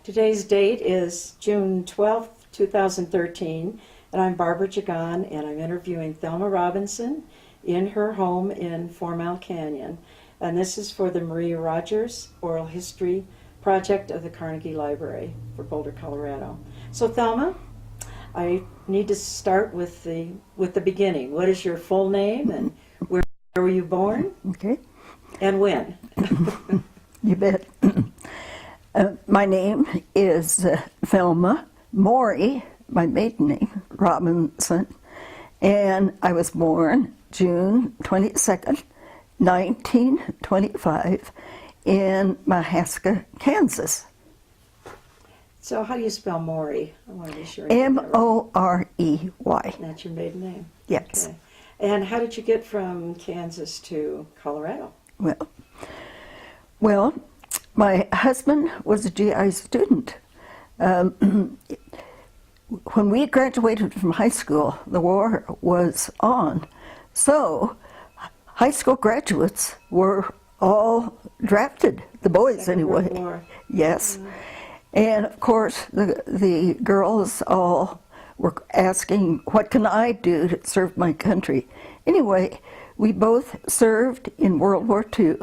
Today's date is June 12th, 2013, and I'm Barbara Jagan, and I'm interviewing Thelma Robinson in her home in Fourmile Canyon. And this is for the Maria Rogers Oral History Project of the Carnegie Library for Boulder, Colorado. So Thelma, I need to start with the beginning. What is your full name, and where were you born? Okay. And when? You bet. My name is Thelma Maury, my maiden name, Robinson, and I was born June 22nd, 1925 in Mahaska, Kansas. So how do you spell Maury? I want to be sure. M-O-R-E-Y. That's your maiden name? Yes. Okay. And how did you get from Kansas to Colorado? Well, my husband was a GI student. When we graduated from high school, the war was on. So high school graduates were all drafted, the boys Second anyway. World War. Yes. And of course, the girls all were asking, what can I do to serve my country? Anyway, we both served in World War II.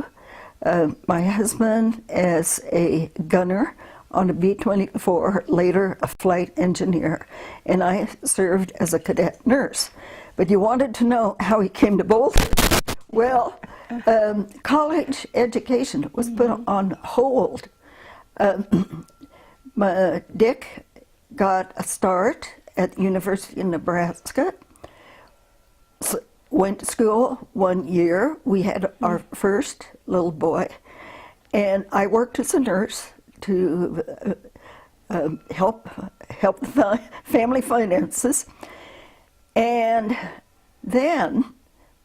My husband as a gunner on a B-24, later a flight engineer, and I served as a cadet nurse. But you wanted to know how he came to Boulder. Well, college education was put on hold. Dick got a start at the University of Nebraska, went to school 1 year. We had our first little boy, and I worked as a nurse to help the family finances. And then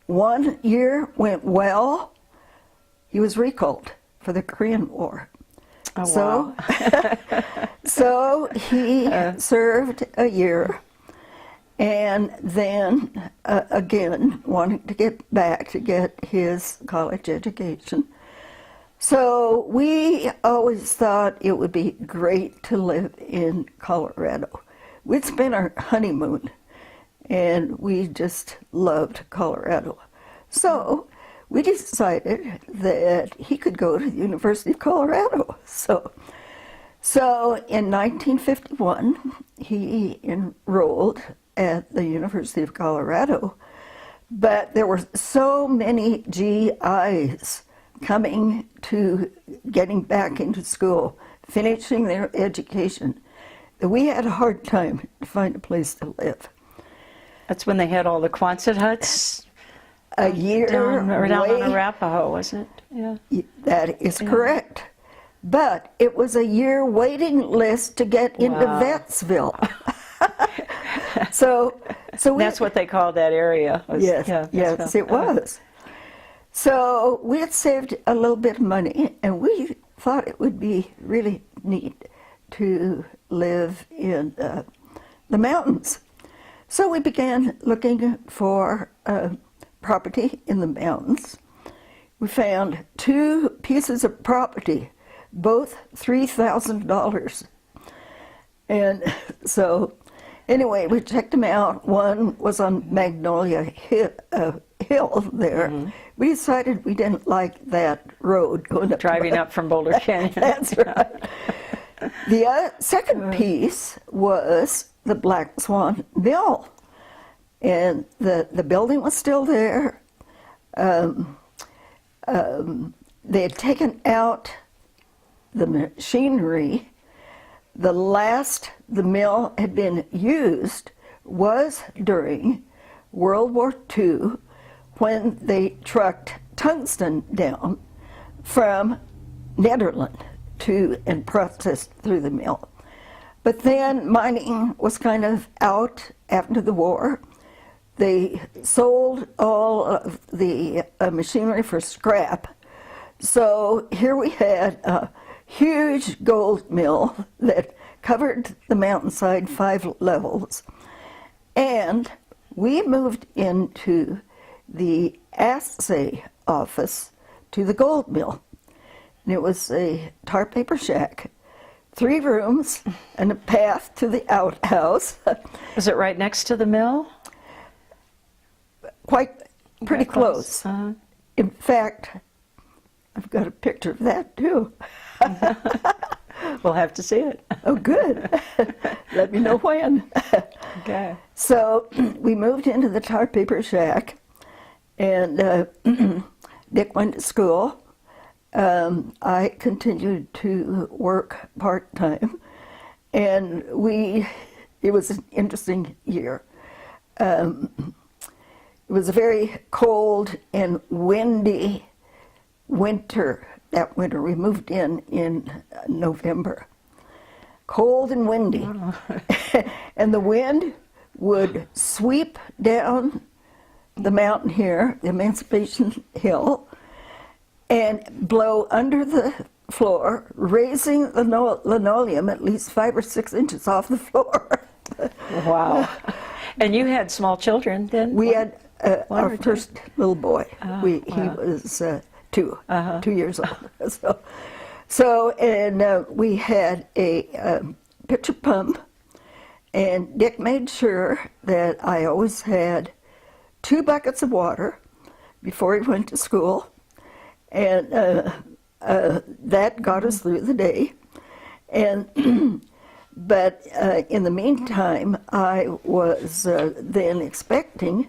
1 year went well. He was recalled for the Korean War. Oh, So, wow. so he served a year, and then again wanting to get back to get his college education. So we always thought it would be great to live in Colorado. We'd spent our honeymoon, and we just loved Colorado. So we decided that he could go to the University of Colorado. So in 1951, he enrolled at the University of Colorado, but there were so many GIs coming to getting back into school, finishing their education, that we had a hard time to find a place to live. That's when they had all the Quonset huts A year down way, on Arapahoe, wasn't it? Yeah. That is correct. But it was a year waiting list to get into Wow. Vetsville. so we, That's what they called that area. yes, Yeah, yes, it was. So we had saved a little bit of money, and we thought it would be really neat to live in the mountains. So we began looking for property in the mountains. We found 2 pieces of property, both $3,000. And so anyway, we checked them out. One was on Magnolia Hill there. Mm-hmm. We decided we didn't like that road going up. Driving up from Boulder Canyon. That's right. The second piece was the Black Swan Mill. And the building was still there. They had taken out the machinery. The last the mill had been used was during World War II, when they trucked tungsten down from Netherlands and processed through the mill. But then mining was kind of out after the war. They sold all of the machinery for scrap. So here we had a huge gold mill that covered the mountainside 5 levels. And we moved into the assay office to the gold mill. And it was a tar paper shack 3 rooms and a path to the outhouse. Is it right next to the mill? Pretty close. Uh-huh. In fact, I've got a picture of that too. We'll have to see it. Oh, good. Let me know when. Okay. So we moved into the tar paper shack, and Dick went to school. I continued to work part-time, and it was an interesting year. It was a very cold and windy winter. That winter, we moved in November. Cold and windy. And the wind would sweep down the mountain here, the Emancipation Hill, and blow under the floor, raising the linoleum at least 5 or 6 inches off the floor. Wow. And you had small children then? We had our or two? first little boy. Oh, He wow. was 2, Uh-huh. 2 years old. And we had a pitcher pump, and Dick made sure that I always had 2 buckets of water before he went to school, and that got us through the day. And but in the meantime, I was then expecting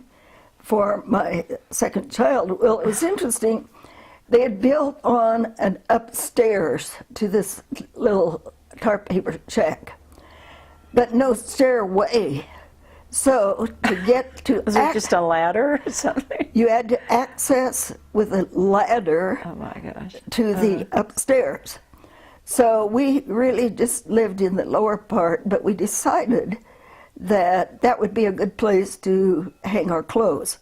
for my second child. Well, it was interesting. They had built on an upstairs to this little tar paper shack, but no stairway. So to get to Was it just a ladder or something? you had to access with a ladder Oh my gosh. to the upstairs. So we really just lived in the lower part, but we decided that that would be a good place to hang our clothes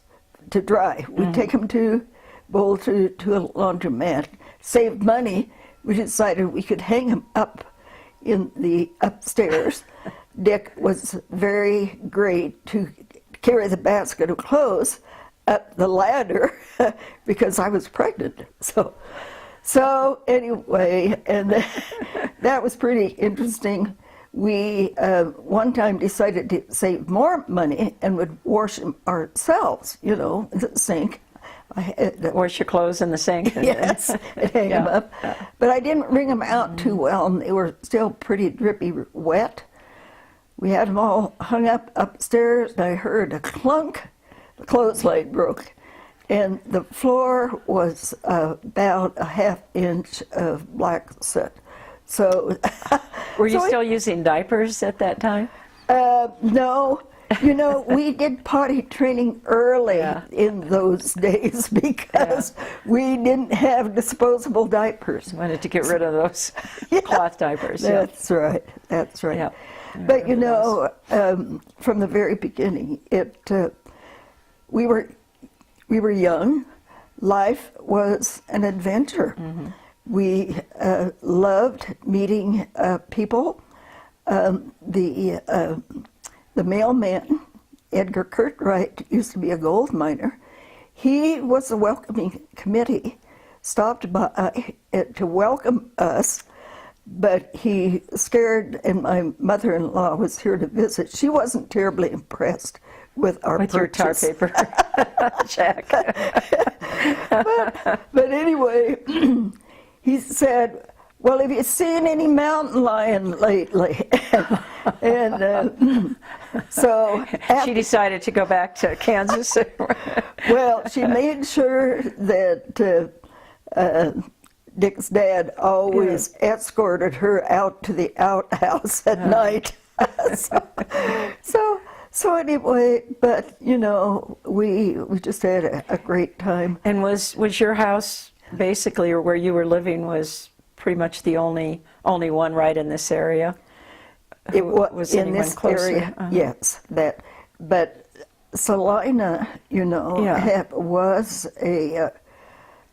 to dry. We'd take them to Boulder to a laundromat, save money. We decided we could hang them up in the upstairs. Dick was very great to carry the basket of clothes up the ladder because I was pregnant. So anyway, and that was pretty interesting. We one time decided to save more money and would wash them ourselves, in the sink. Wash your clothes in the sink. Yes, and hang them up. But I didn't wring them out too well, and they were still pretty drippy wet. We had them all hung up upstairs, and I heard a clunk. The clothesline broke, and the floor was about a half-inch of black soot. So, Were you still using diapers at that time? No. We did potty training early in those days because we didn't have disposable diapers. Wanted to get rid of those cloth diapers. That's right. That's right. Yeah. But from the very beginning, we were young. Life was an adventure. Mm-hmm. We loved meeting people. The mailman, Edgar Curtright, used to be a gold miner. He was the welcoming committee, stopped by to welcome us, but he scared, and my mother-in-law was here to visit. She wasn't terribly impressed with our purchase. Your tar paper shack. But anyway, he said, "Well, have you seen any mountain lion lately?" And so She decided to go back to Kansas. well, she made sure that Dick's dad always escorted her out to the outhouse at night. So anyway, but we just had a great time. And was your house basically, or where you were living, was pretty much the only one right in this area? It was in anyone this closer? area, Uh-huh. yes. But Salina, was it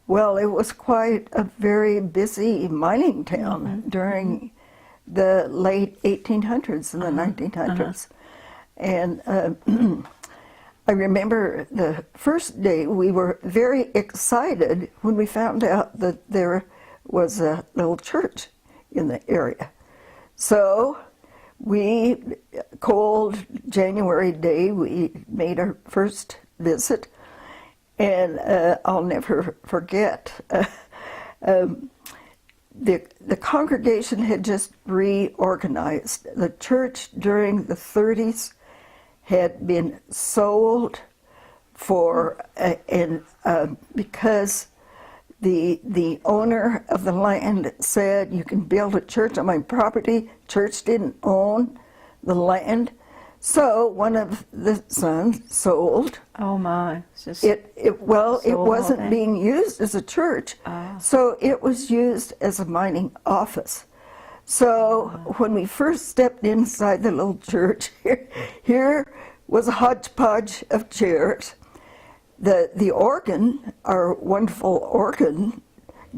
was quite a very busy mining town during the late 1800s and the 1900s. And I remember the first day we were very excited when we found out that there was a little church in the area. So we, cold January day, we made our first visit, and I'll never forget, the congregation had just reorganized. The church during the 30s had been sold for, because the owner of the land said, you can build a church on my property. Church didn't own the land. So one of the sons sold. Oh my! It wasn't thing. being used as a church, so it was used as a mining office. So when we first stepped inside the little church, here was a hodgepodge of chairs. The organ, our wonderful organ,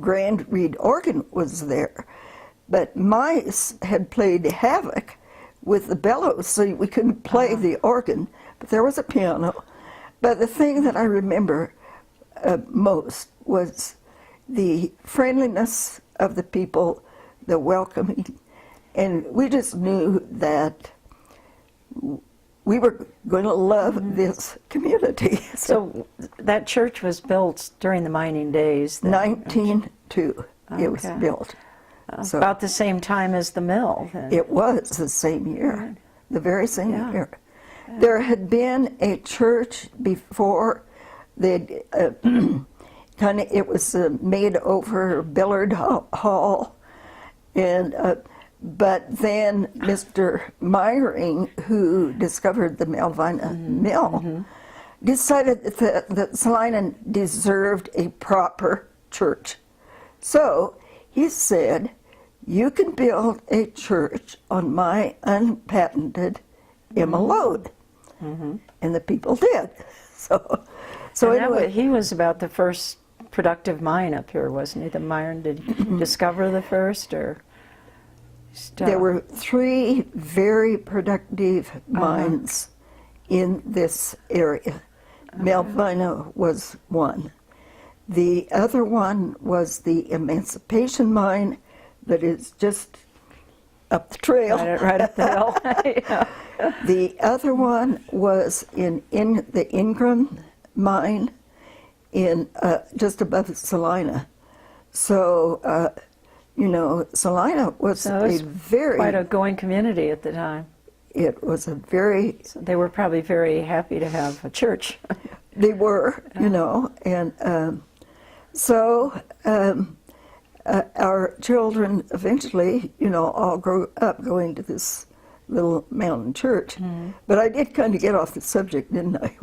grand reed organ, was there, but mice had played havoc with the bellows, so we couldn't play the organ, but there was a piano. But the thing that I remember most was the friendliness of the people, the welcoming, and we just knew that we were going to love this community. So that church was built during the mining days. 1902, it was built. So about the same time as the mill. Then. it was the same year, the very same year. There had been a church before. They it was made over Billard Hall, and but then Mr. Myring, who discovered the Malvina Mill, decided that Salina deserved a proper church. So he said, you can build a church on my unpatented Emma-Lode. And the people did. So anyway. He was about the first productive mine up here, wasn't he? The Myron, did he discover the first, or? There were 3 very productive mines in this area. Malvina was one. The other one was the Emancipation Mine that is just up the trail. Right up the hill. Yeah. The other one was in the Ingram Mine in just above Salina. So, Salina was quite a going community at the time. It was a very... So they were probably very happy to have a church. They were, and so our children eventually, all grew up going to this little mountain church. But I did kind of get off the subject, didn't I?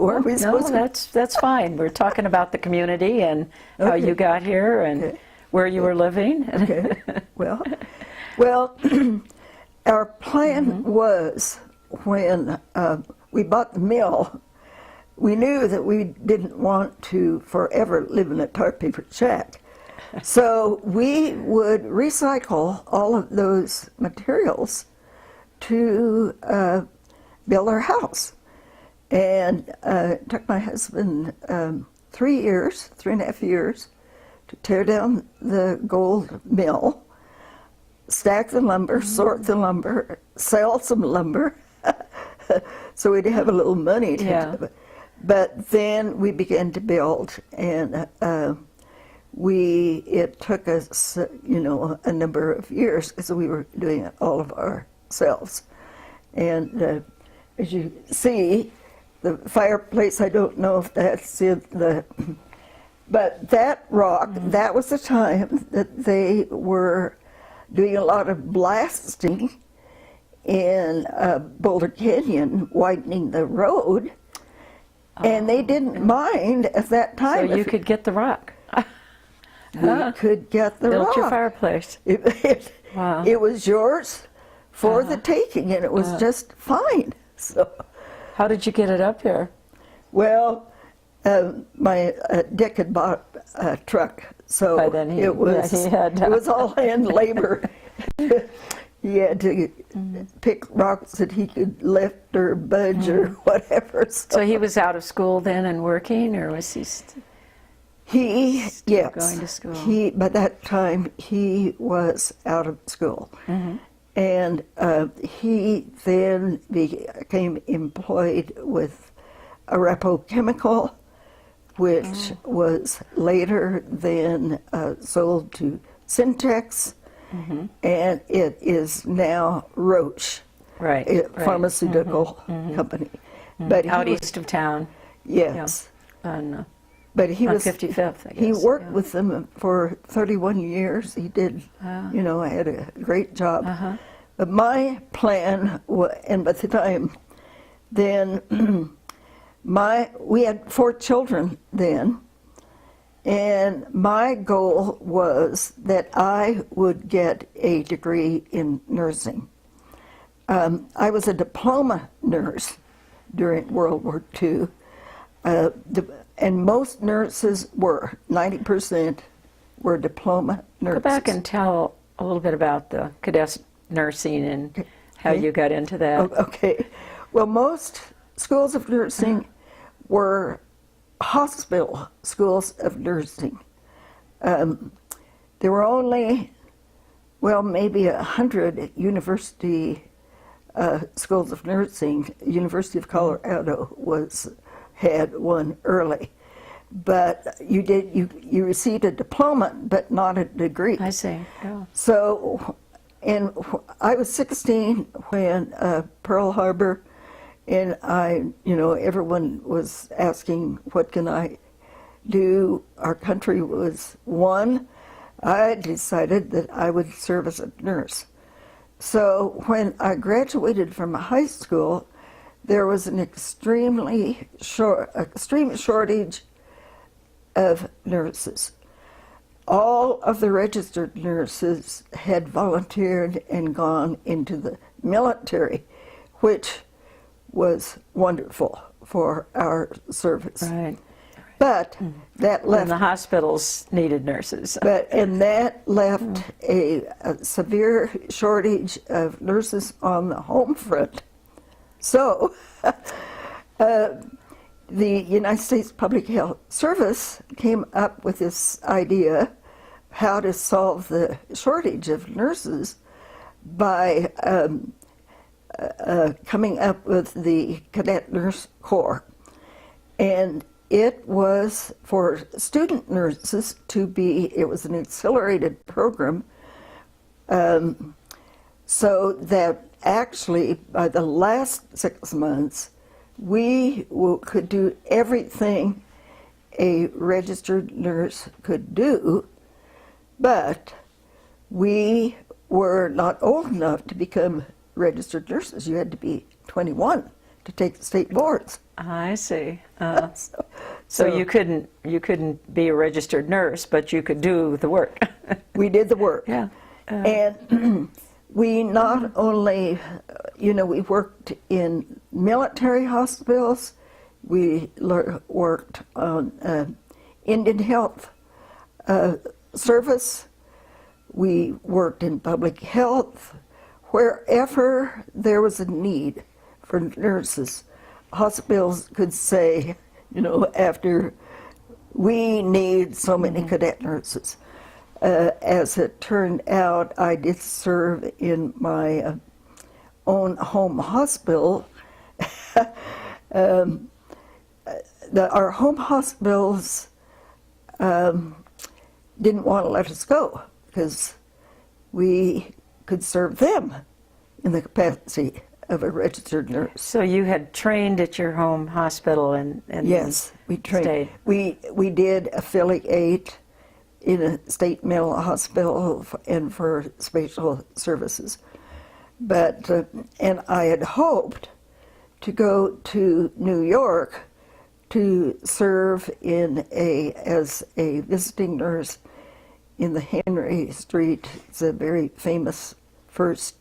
That's fine. We're talking about the community and how you got here and where you were living. Okay. Well, our plan was when we bought the mill, we knew that we didn't want to forever live in a tar paper shack. So we would recycle all of those materials to build our house. And it took my husband 3.5 years, to tear down the gold mill, stack the lumber, sort the lumber, sell some lumber, so we'd have a little money to But then we began to build, and it took us, a number of years, because we were doing it all of ourselves. And as you see, the fireplace, I don't know if that's in the... But that rock, that was the time that they were doing a lot of blasting in Boulder Canyon, widening the road, and they didn't mind at that time. So you could get the rock. We could get the rock. Built your fireplace. It was yours for the taking, and it was just fine. So, how did you get it up here? Well, my Dick had bought a truck, so By then it was all hand labor. He had to pick rocks that he could lift or budge or whatever. So he was out of school then and working, or was he yes, going to school? By that time he was out of school, And he then became employed with Arepo Chemical, which was later then sold to Syntex, and it is now Roche, a pharmaceutical company. But out east of town. Yes. Yeah. But he On was 55th, I guess. He worked with them for 31 years. He did, had a great job. But my plan, and by the time then, we had 4 children then, and my goal was that I would get a degree in nursing. I was a diploma nurse during World War II. And most nurses were, 90% were diploma nurses. Go back and tell a little bit about the cadet nursing and how you got into that. Okay. Well, most schools of nursing were hospital schools of nursing. There were only, maybe 100 university schools of nursing. University of Colorado had one early, but you received a diploma but not a degree. I see. Yeah. So, and I was 16 when Pearl Harbor, and everyone was asking, what can I do? Our country was won. I decided that I would serve as a nurse. So when I graduated from high school, there was an extreme shortage of nurses. All of the registered nurses had volunteered and gone into the military, which was wonderful for our service. Right. But that left... And the hospitals needed nurses. And that left a severe shortage of nurses on the home front. So, the United States Public Health Service came up with this idea how to solve the shortage of nurses by coming up with the Cadet Nurse Corps. And it was for student nurses it was an accelerated program, so that actually, by the last 6 months, we could do everything a registered nurse could do, but we were not old enough to become registered nurses. You had to be 21 to take the state boards. I see. So you couldn't be a registered nurse, but you could do the work. We did the work. Yeah. And we not only, we worked in military hospitals, we worked on Indian Health Service, we worked in public health. Wherever there was a need for nurses, hospitals could say, after we need so many cadet nurses. As it turned out, I did serve in my own home hospital. Our home hospitals didn't want to let us go because we could serve them in the capacity of a registered nurse. So you had trained at your home hospital and yes, we trained. Stayed. We did affiliate in a state mental hospital and for special services. But and I had hoped to go to New York to serve as a visiting nurse in the Henry Street. It's a very famous first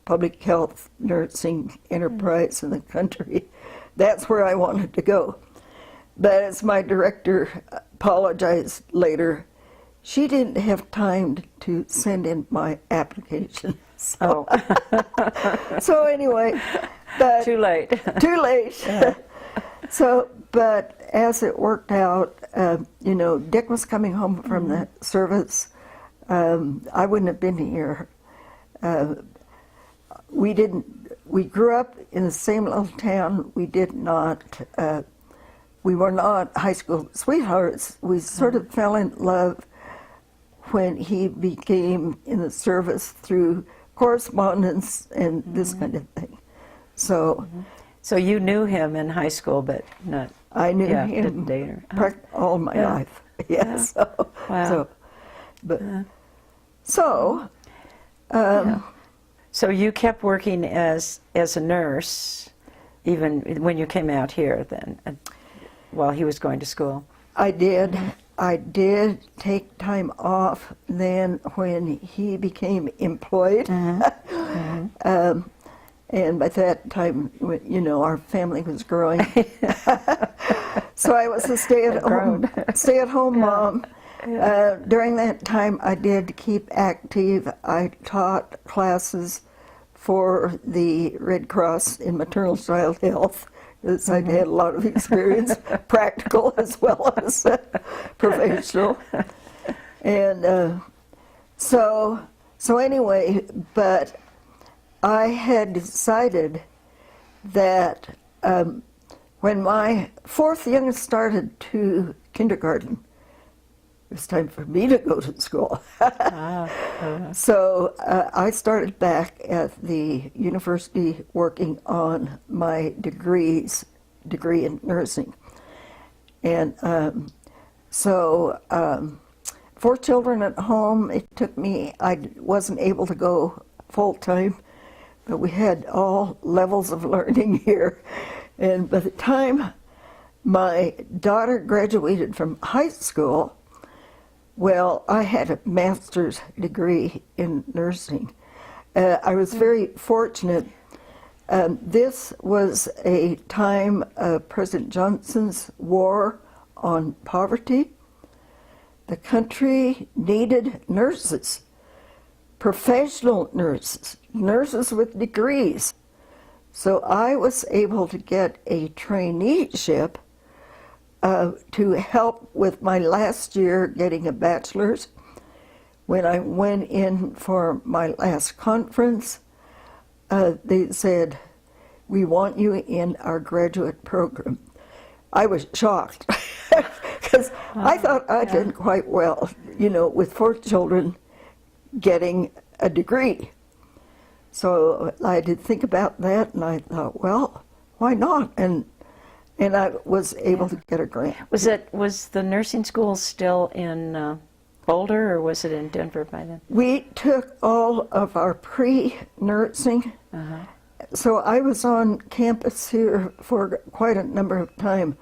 public health nursing enterprise in the country. That's where I wanted to go. But as my director apologized later, she didn't have time to send in my application. So, so anyway, but too late. Too late. Yeah. So, but as it worked out, Dick was coming home from the service. I wouldn't have been here. we grew up in the same little town. We did not, we were not high school sweethearts. We sort of fell in love when he became in the service through correspondence and this kind of thing. So, So you knew him in high school, but not. I knew Yeah, him didn't date her. all my Yeah. life. Yes. Yeah. So, Wow. so, but so. So you kept working as a nurse, even when you came out here. Then, while he was going to school. I did. I did take time off then when he became employed. And by that time, you know, our family was growing. So I was a stay-at-home mom. During that time, I did keep active. I taught classes for the Red Cross in maternal child health. Because I'd had a lot of experience, practical as well as professional. And so anyway, but I had decided that when my fourth youngest started to kindergarten, it was time for me to go to school. So I started back at the university working on my degree in nursing. And so 4 children at home, it took me, I wasn't able to go full-time, but we had all levels of learning here. And by the time my daughter graduated from high school, well, I had a master's degree in nursing. I was very fortunate. This was a time of President Johnson's war on poverty. The country needed nurses, professional nurses, nurses with degrees. So I was able to get a traineeship to help with my last year getting a bachelor's. When I went in for my last conference, they said, "We want you in our graduate program." I was shocked because I thought I did quite well, you know, with 4 children getting a degree. So I did think about that, and I thought, well, why not? And I was able to get a grant. Was the nursing school still in Boulder, or was it in Denver by then? We took all of our pre-nursing. So I was on campus here for quite a number of time.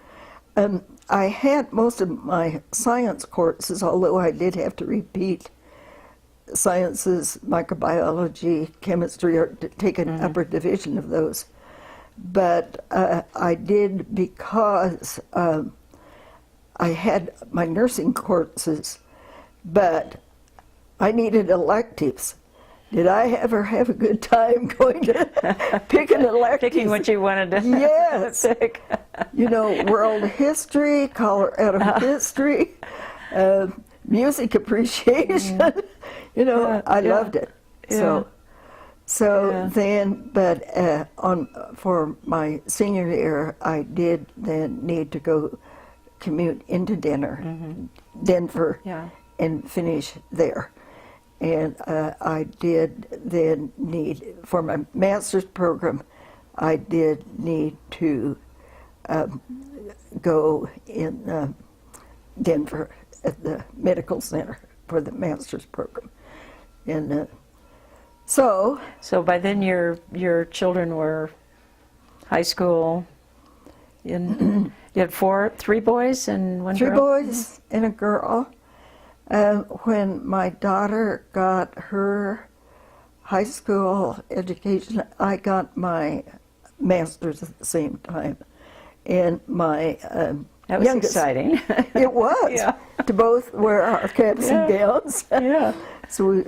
I had most of my science courses, although I did have to repeat sciences, microbiology, chemistry, or take an upper division of those. But I did because I had my nursing courses, but I needed electives. Did I ever have a good time going to pick an elective? Picking what you wanted to Yes. pick. You know, world history, Colorado history, music appreciation. You know, I loved it. So then, but for my senior year, I did then need to go commute into Denver, and finish there. And I did then need, for my master's program, I did need to go in Denver at the medical center for the master's program. And so by then your children were high school. You had 3 boys and 1 girl? 3 boys and a girl. When my daughter got her high school education, I got my master's at the same time. And my that was youngest, exciting. It was, to both wear our caps and gowns. So we,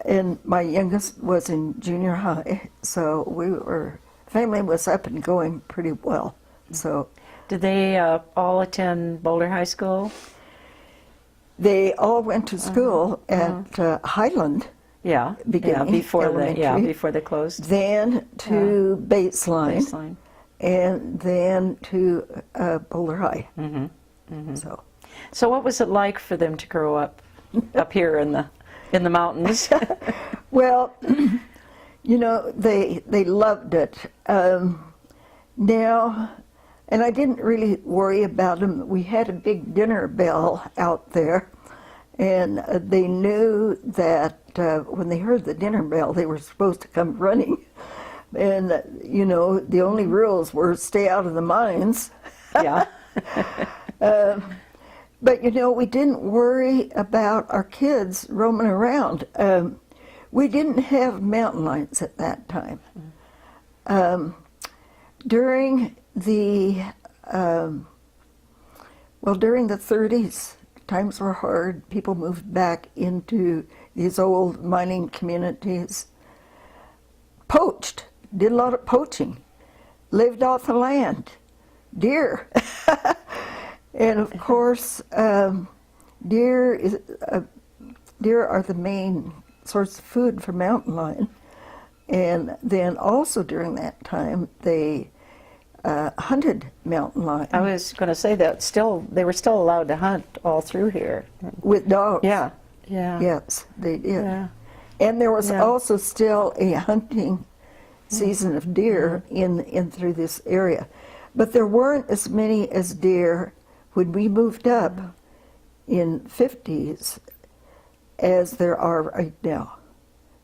and my youngest was in junior high, so family was up and going pretty well. So, did they all attend Boulder High School? They all went to school at Highland Yeah, beginning, before elementary. before they closed. Then to baseline, Baseline. and then to Boulder High. So what was it like for them to grow up here in the mountains? well, you know, they loved it. Now, and I didn't really worry about them. We had a big dinner bell out there, and they knew that when they heard the dinner bell, they were supposed to come running. And, you know, the only rules were stay out of the mines. Yeah. But, you know, we didn't worry about our kids roaming around. We didn't have mountain lions at that time. During the 30s, times were hard. People moved back into these old mining communities. Poached, did a lot of poaching, lived off the land, deer. And of course, deer are the main source of food for mountain lion. And then also during that time, they hunted mountain lion. I was going to say that they were still allowed to hunt all through here. With dogs. Yeah. Yeah. Yes, they did. Yeah. And there was also still a hunting season of deer in through this area. But there weren't as many as deer when we moved up in 50s as there are right now.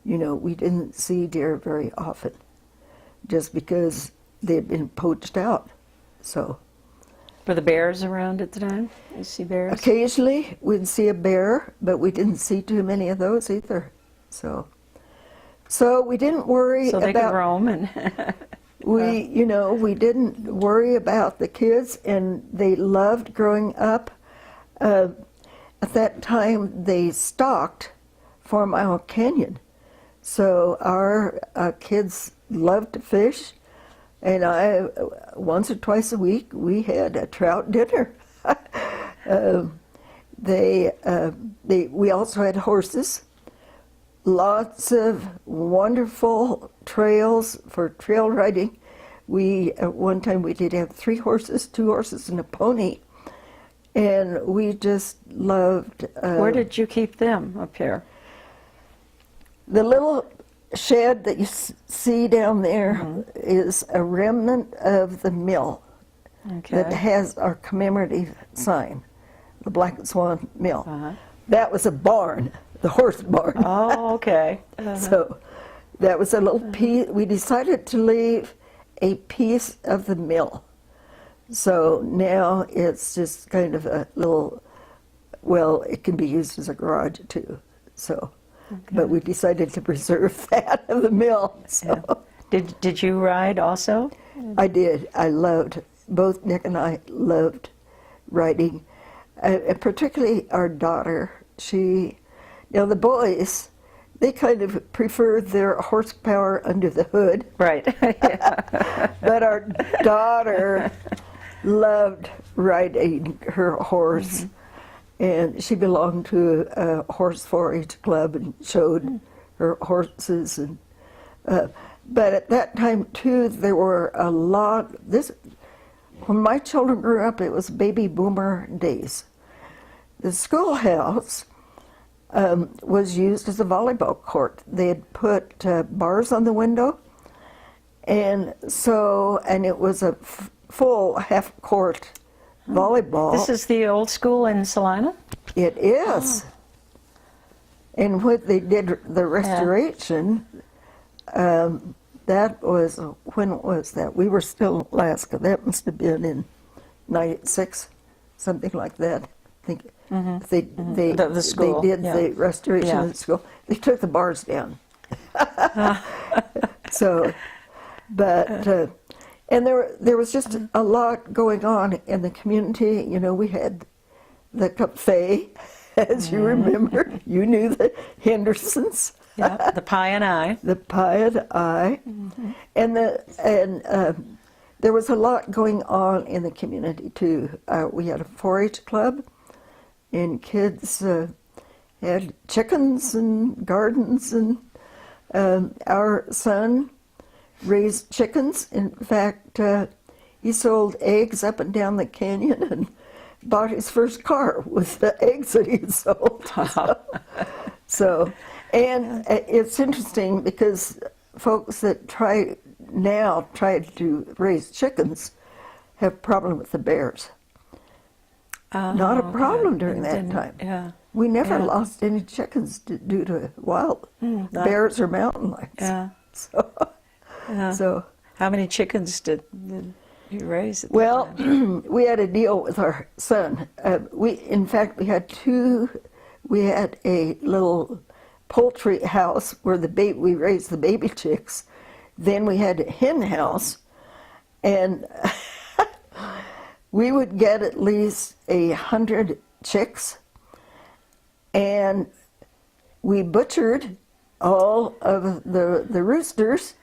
You know, we didn't see deer very often just because they had been poached out. So Were the bears around at the time? You see bears? occasionally we'd see a bear, but we didn't see too many of those either. So we didn't worry So they about could roam and we didn't worry about the kids, and they loved growing up. At that time, they stocked Fourmile Canyon, so our kids loved to fish. And once or twice a week, we had a trout dinner. We also had horses. Lots of wonderful trails for trail riding. At one time we did have 3 horses, 2 horses and a pony, and we just loved. Where did you keep them up here? The little shed that you see down there is a remnant of the mill that has our commemorative sign, the Black Swan Mill. That was a barn. The horse barn. Oh, okay. So that was a little piece. We decided to leave a piece of the mill. So now it's just kind of a little, well, it can be used as a garage too. So, but we decided to preserve that of the mill. So. Yeah. Did you ride also? I did. I loved, both Nick and I loved riding. Particularly our daughter. The boys, they kind of preferred their horsepower under the hood. Right. But our daughter loved riding her horse. And she belonged to a horse 4-H club and showed her horses. And but at that time, too, there were a lot. When my children grew up, it was baby boomer days. The schoolhouse was used as a volleyball court. They had put bars on the window, and it was a full half-court volleyball. This is the old school in Salina? It is. And when they did the restoration, that was, when was that? We were still in Alaska. That must have been in 96, something like that. I think The school. They did the restoration of the school. They took the bars down. So, but and there was just a lot going on in the community. You know, we had the cafe, as you remember. You knew the Hendersons. Yeah, the Pie and I. The Pie and I, and there was a lot going on in the community too. We had a 4-H club, and kids had chickens and gardens, and our son raised chickens. In fact, he sold eggs up and down the canyon and bought his first car with the eggs that he sold. So, and it's interesting because folks that try to raise chickens have a problem with the bears. Not a problem during that time. Yeah. We never lost any chickens due to wild bears or mountain lions. Yeah. So, how many chickens did you raise at well, the time? we had a deal with our son. In fact, we had a little poultry house where we raised the baby chicks. Then we had a hen house, and we would get at least 100 chicks, and we butchered all of the roosters,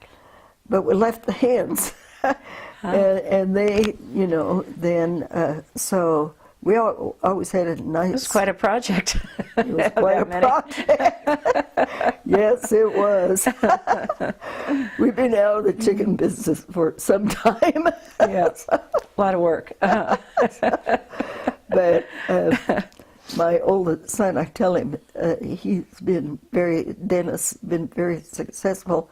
but we left the hens. And they, then, so we always had a nice... It was quite a project. It was quite a project. Yes, it was. We've been out of the chicken business for some time. Yeah, a lot of work. But my oldest son, I tell him, Dennis, been very successful.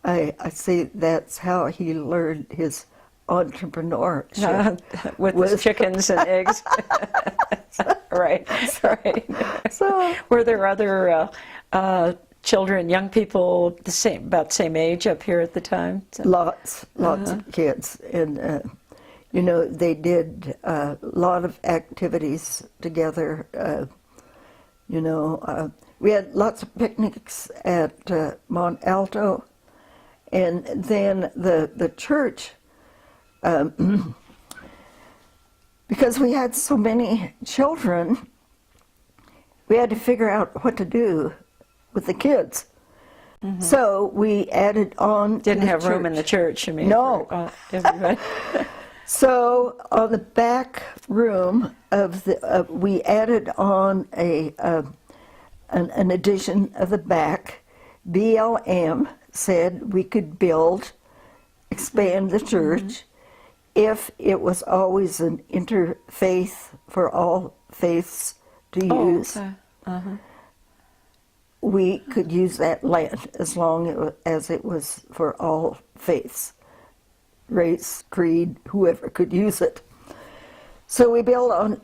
I say that's how he learned his entrepreneurship. With chickens and eggs. Right. So, were there other children, young people, about the same age up here at the time? lots of kids, and they did a lot of activities together. We had lots of picnics at Mont Alto, and then the church. Because we had so many children, we had to figure out what to do with the kids. Mm-hmm. So we added on. Didn't have room in the church, I mean. No. For everybody. So on the back room we added on an addition of the back. BLM said we could expand the church, if it was always an interfaith for all faiths to use. Okay. We could use that land as long as it was for all faiths, race, creed, whoever could use it. So we built on,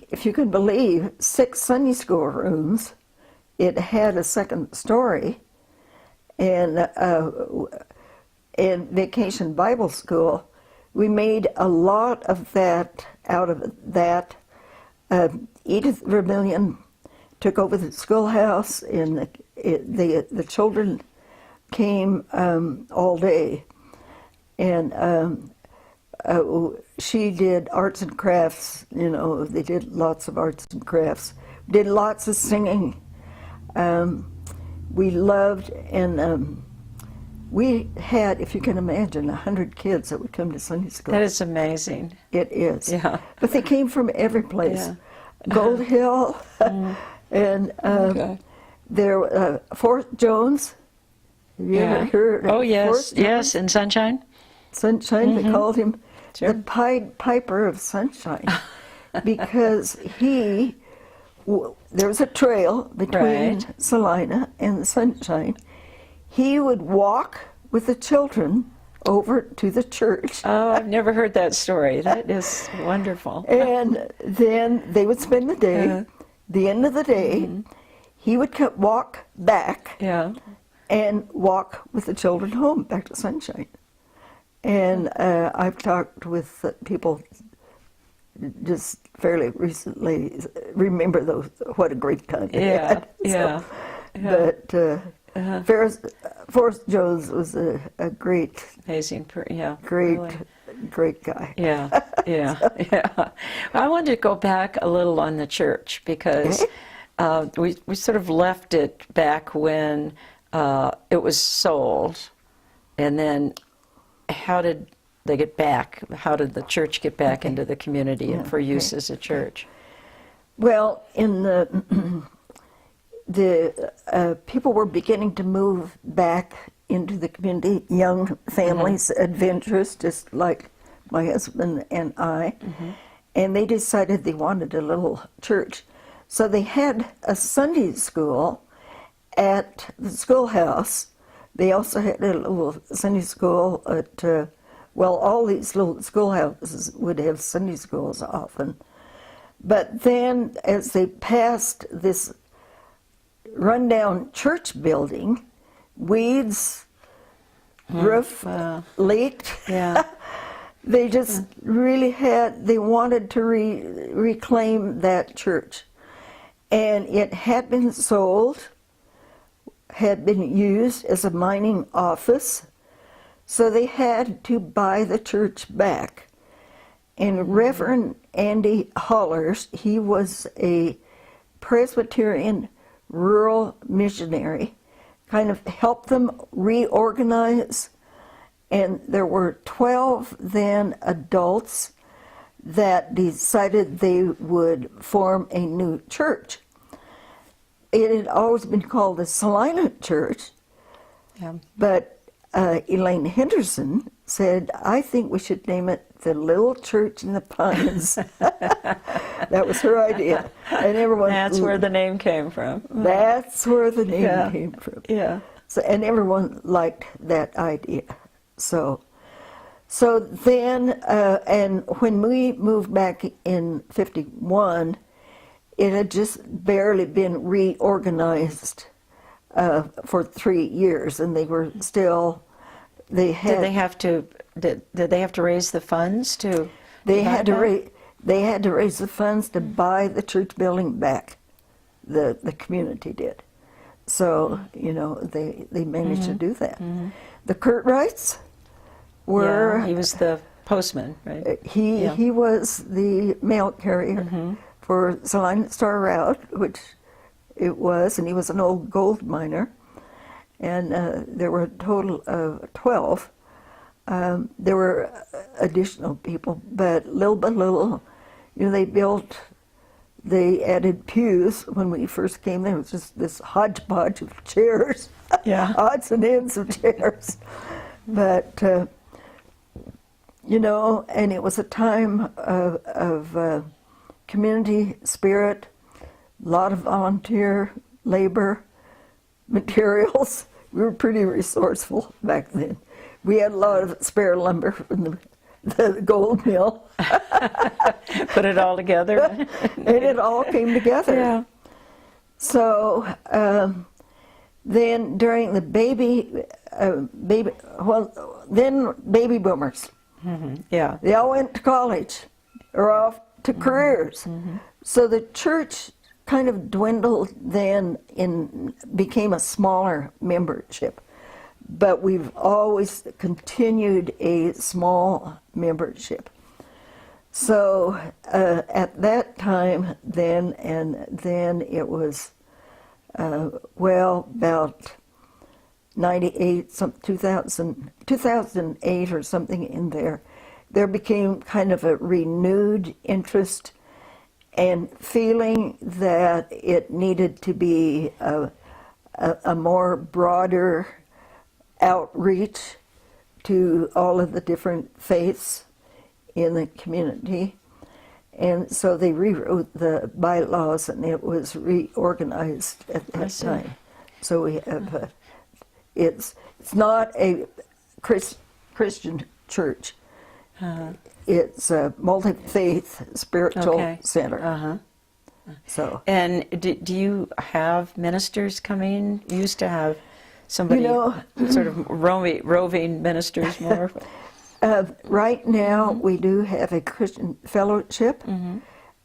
if you can believe, 6 Sunday school rooms. It had a second story, and Vacation Bible School. We made a lot of that out of that. Edith Vermillion took over the schoolhouse, and the children came all day. And she did arts and crafts, they did lots of arts and crafts. Did lots of singing. We loved, and we had, if you can imagine, 100 kids that would come to Sunday school. That is amazing. It is. Yeah. But they came from every place. Yeah. Gold Hill, and Fort Jones. Have you ever heard of Oh, yes. Fort Jones? Yes, in Sunshine. Sunshine, they called him Sure. the Pied Piper of Sunshine, because there was a trail between Right. Salina and Sunshine. He would walk with the children over to the church. Oh, I've never heard that story. That is wonderful. And then they would spend the day. The end of the day, he would walk back Yeah. and walk with the children home back to Sunshine. And I've talked with people just fairly recently. Remember those? What a great time they had. Yeah. But Forrest Jones was a great, Amazing. great guy. Yeah. I wanted to go back a little on the church because we sort of left it back when it was sold, and then how did they get back? How did the church get back into the community and for use as a church? Well, people were beginning to move back into the community, young families, adventurous, just like my husband and I, and they decided they wanted a little church. So they had a Sunday school at the schoolhouse. They also had a little Sunday school at, all these little schoolhouses would have Sunday schools often. But then as they passed this rundown church building, weeds, roof leaked. Yeah. They just really they wanted to reclaim that church. And it had been sold, had been used as a mining office, so they had to buy the church back. And Reverend Andy Hollers, he was a Presbyterian rural missionary, kind of helped them reorganize. And there were 12 then adults that decided they would form a new church. It had always been called the Salina Church, but Elaine Henderson said, I think we should name it the Little Church in the Pines. That was her idea. And everyone... That's where the name came from. That's where the name came from. Yeah. So, and everyone liked that idea. So then, and when we moved back in 51, it had just barely been reorganized for 3 years, and they were still, they had... Did they have to raise the funds to... They had to raise the funds to buy the church building back. The community did. So, they managed to do that. The Curtrights were... Yeah, he was the postman, right? He was the mail carrier for Salina Star Route, which it was, and he was an old gold miner. And there were a total of 12. There were additional people, but little by little, they added pews when we first came there. It was just this hodgepodge of chairs, odds and ends of chairs. But, and it was a time of community spirit, a lot of volunteer labor, materials. We were pretty resourceful back then. We had a lot of spare lumber from the gold mill. Put it all together. And it all came together. Yeah. So then during the baby boomers. Yeah. They all went to college or off to careers. So the church kind of dwindled then became a smaller membership. But we've always continued a small membership. So at that time then it was, about 98, 2008 or something in there, there became kind of a renewed interest and feeling that it needed to be a more broader outreach to all of the different faiths in the community. And so they rewrote the bylaws and it was reorganized at that time. So we have, it's not a Christian church. It's a multi-faith spiritual center. So. And do you have ministers coming? You used to have somebody, sort of roving ministers more? Right now, we do have a Christian fellowship.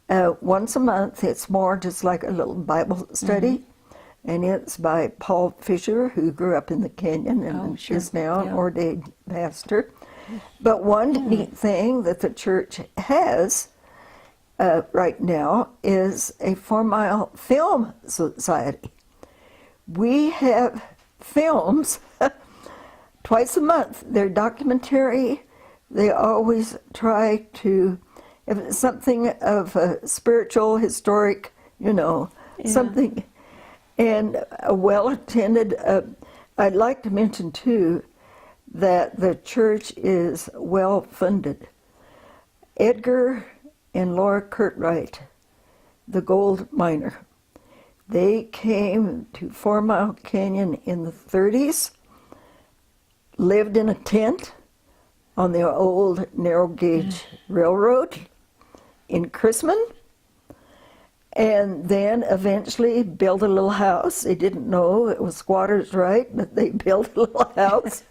Once a month, it's more just like a little Bible study. And it's by Paul Fisher, who grew up in the canyon and is now an ordained pastor. But one neat thing that the church has right now is a Fourmile Film Society. We have films twice a month. They're documentary. They always try to have something of a spiritual, historic, something. And a well-attended, I'd like to mention too that the church is well-funded. Edgar and Laura Curtright, the gold miner, they came to Fourmile Canyon in the 30s, lived in a tent on the old narrow gauge railroad in Chrisman, and then eventually built a little house. They didn't know it was squatters' right, but they built a little house.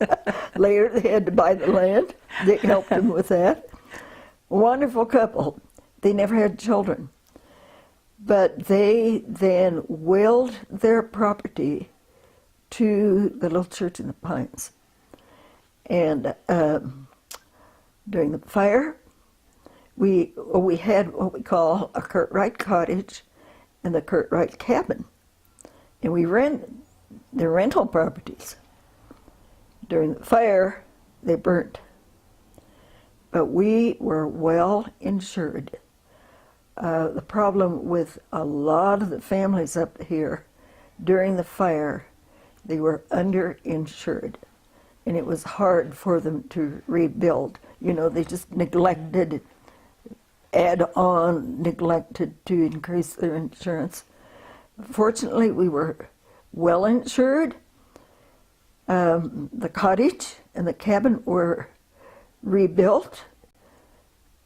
Later they had to buy the land. They helped them with that. Wonderful couple. They never had children. But they then willed their property to the little church in the Pines. And during the fire, we had what we call a Curtright cottage and the Curtright cabin. And we rented the rental properties. During the fire, they burnt. But we were well insured. The problem with a lot of the families up here during the fire, they were underinsured. And it was hard for them to rebuild. You know, they just neglected, neglected to increase their insurance. Fortunately, we were well insured. The cottage and the cabin were rebuilt.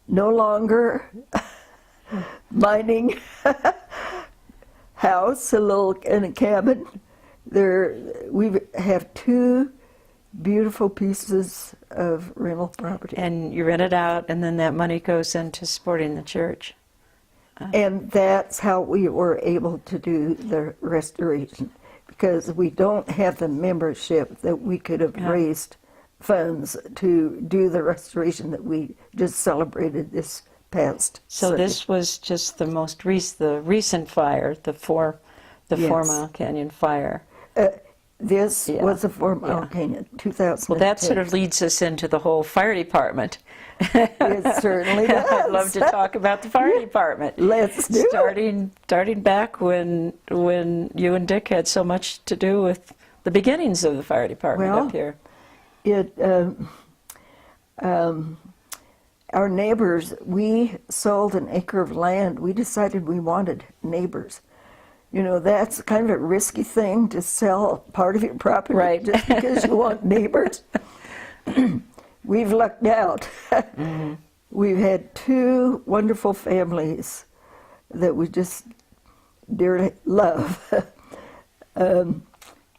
No longer mining house, in a cabin. We have 2 beautiful pieces of rental property. And you rent it out, and then that money goes into supporting the church. And that's how we were able to do the restoration, because we don't have the membership that we could have raised funds to do the restoration that we just celebrated this past So Sunday. this was just the most recent fire, the Yes. Fourmile Canyon Fire. This was a Fourmile Canyon, 2010. Well, that sort of leads us into the whole fire department. It certainly does. I'd love to talk about the fire department. Let's do it. Starting back when you and Dick had so much to do with the beginnings of the fire department up here. Our neighbors, we sold an acre of land. We decided we wanted neighbors. You know, that's kind of a risky thing to sell part of your property just because you want neighbors. We've lucked out. We've had 2 wonderful families that we just dearly love.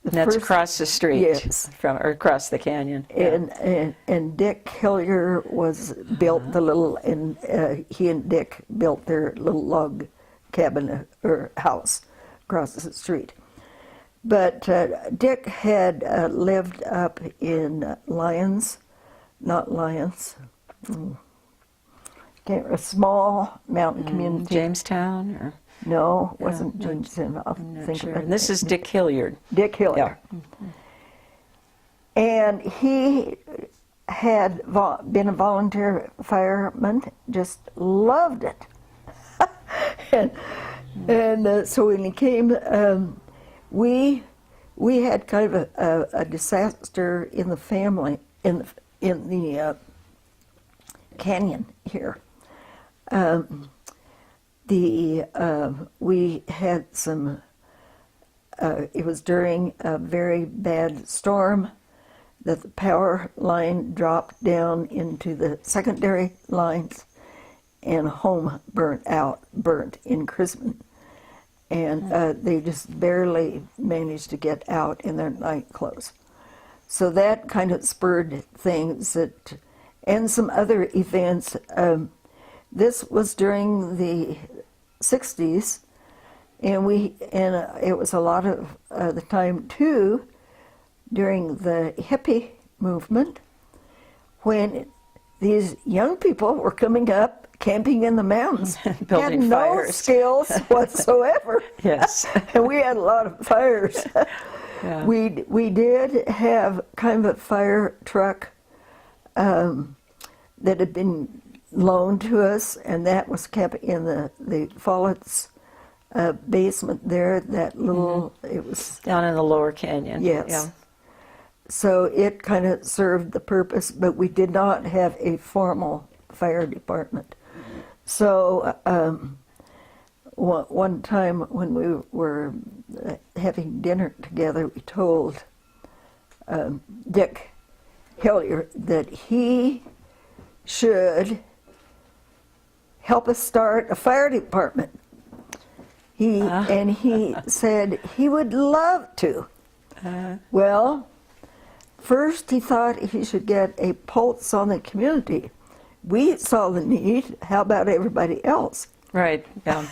That's across the street, yes, or across the canyon. And Dick Hillier built the little, and he and Dick built their little log cabin or house across the street. But Dick had lived up in a small mountain community. Jamestown, or no, it wasn't Jamestown. I'll think sure. about it. And this is Dick Hilliard. Dick Hillier. Yeah. And he had been a volunteer fireman, just loved it. and so when he came, we had kind of a disaster in the family, in the canyon here. We had some, it was during a very bad storm that the power line dropped down into the secondary lines, and a home burnt in Chrisman. And they just barely managed to get out in their night clothes. So that kind of spurred things and some other events. This was during the 60s, and it was a lot of the time too during the hippie movement, when these young people were coming up, camping in the mountains, Building had no fires. skills whatsoever. Yes. And we had a lot of fires. Yeah. We did have kind of a fire truck that had been loaned to us, and that was kept in the Follett's basement there, that little, it was, Down in the lower canyon. yes. Yeah. So it kind of served the purpose, but we did not have a formal fire department. So one time when we were having dinner together, we told Dick Hillier that he should help us start a fire department. And he said he would love to. Well, first he thought he should get a pulse on the community. We saw the need. How about everybody else? Right, yeah.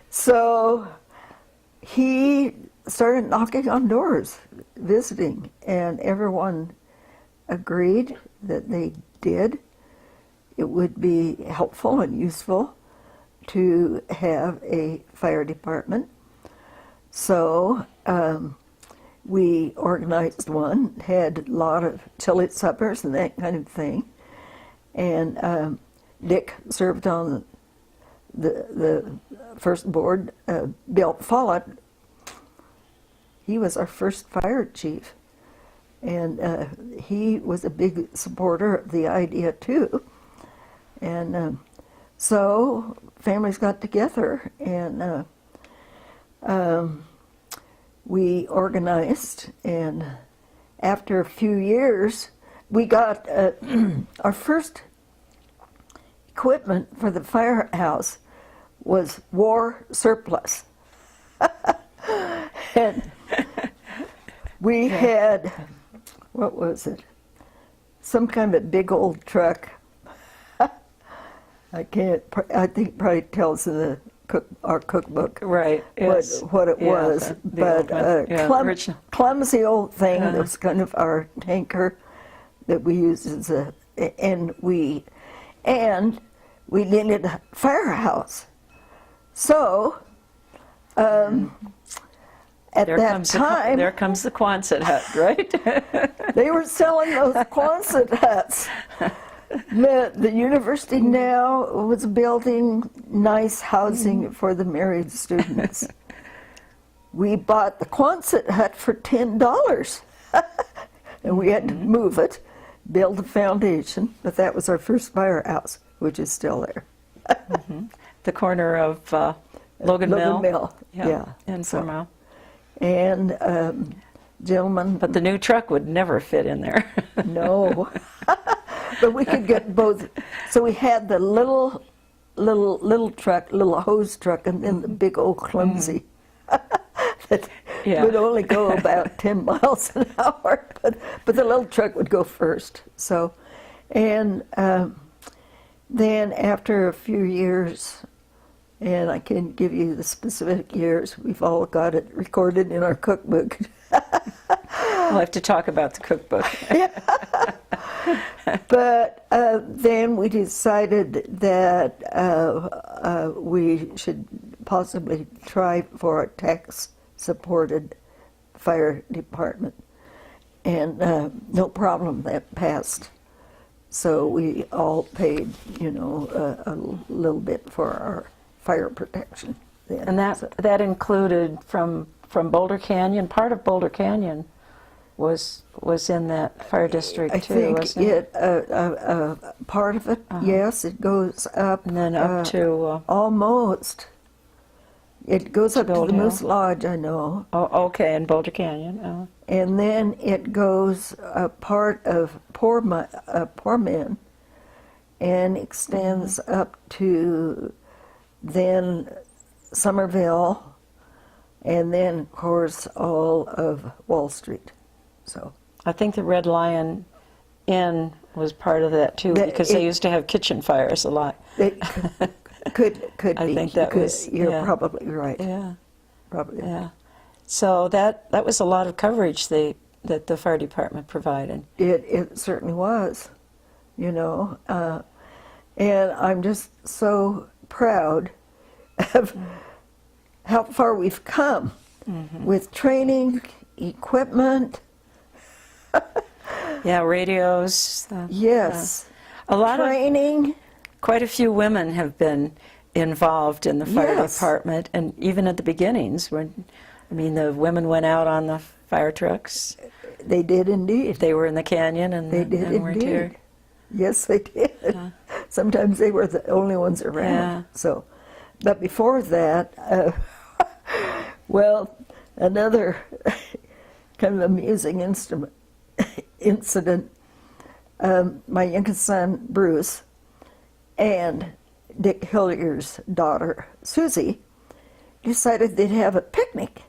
So he started knocking on doors, visiting, and everyone agreed that they did. It would be helpful and useful to have a fire department. So we organized one, had a lot of chili suppers and that kind of thing. And Dick served on the first board. Bill Follett, he was our first fire chief. And he was a big supporter of the idea too. And so families got together and we organized, and after a few years we got our first equipment for the firehouse was war surplus. And we had, what was it? Some kind of big old truck. I think probably tells in our cookbook. Right, yes. What it was. But original. clumsy old thing that was kind of our tanker that we used as a, and we needed a firehouse. So, at that time, there comes the Quonset hut, right? they were selling those Quonset huts. The university now was building nice housing for the married students. We bought the Quonset hut for $10, and we had to move it, build a foundation, but that was our first firehouse, which is still there. The corner of Logan Mill. Yeah. In Fourmile. And gentlemen. But the new truck would never fit in there. No. But we could get both. So we had the little truck, little hose truck, and then the big old clumsy that would only go about 10 miles an hour. But the little truck would go first. So, and then after a few years, and I can give you the specific years, we've all got it recorded in our cookbook. We'll have to talk about the cookbook. But then we decided that we should possibly try for a tax-supported fire department. And no problem, that passed. So we all paid, a little bit for our fire protection then. And that included from Boulder Canyon. Part of Boulder Canyon was in that fire district too, wasn't it? Part of it, yes, it goes up. And then up to almost. It goes up to the Gold Moose Hill. Lodge, I know. Oh, okay, in Boulder Canyon. And then it goes part of Poor Men and extends up to then Somerville, and then, of course, all of Wall Street. So I think the Red Lion Inn was part of that too, because they used to have kitchen fires a lot. It could be. I think that was. You're probably right. Yeah. Probably. Yeah. So that was a lot of coverage that the fire department provided. It certainly was, and I'm just so proud of how far we've come with training, equipment. Yeah, radios. Yes. A lot training. Quite a few women have been involved in the fire Yes. department, and even at the beginnings when, I mean, the women went out on the fire trucks. They did indeed. They were in the canyon, and They the did men weren't here. indeed. Yes, they did. Sometimes they were the only ones around. Yeah. So, but before that, well, another kind of amusing incident. My youngest son Bruce and Dick Hillier's daughter Susie decided they'd have a picnic.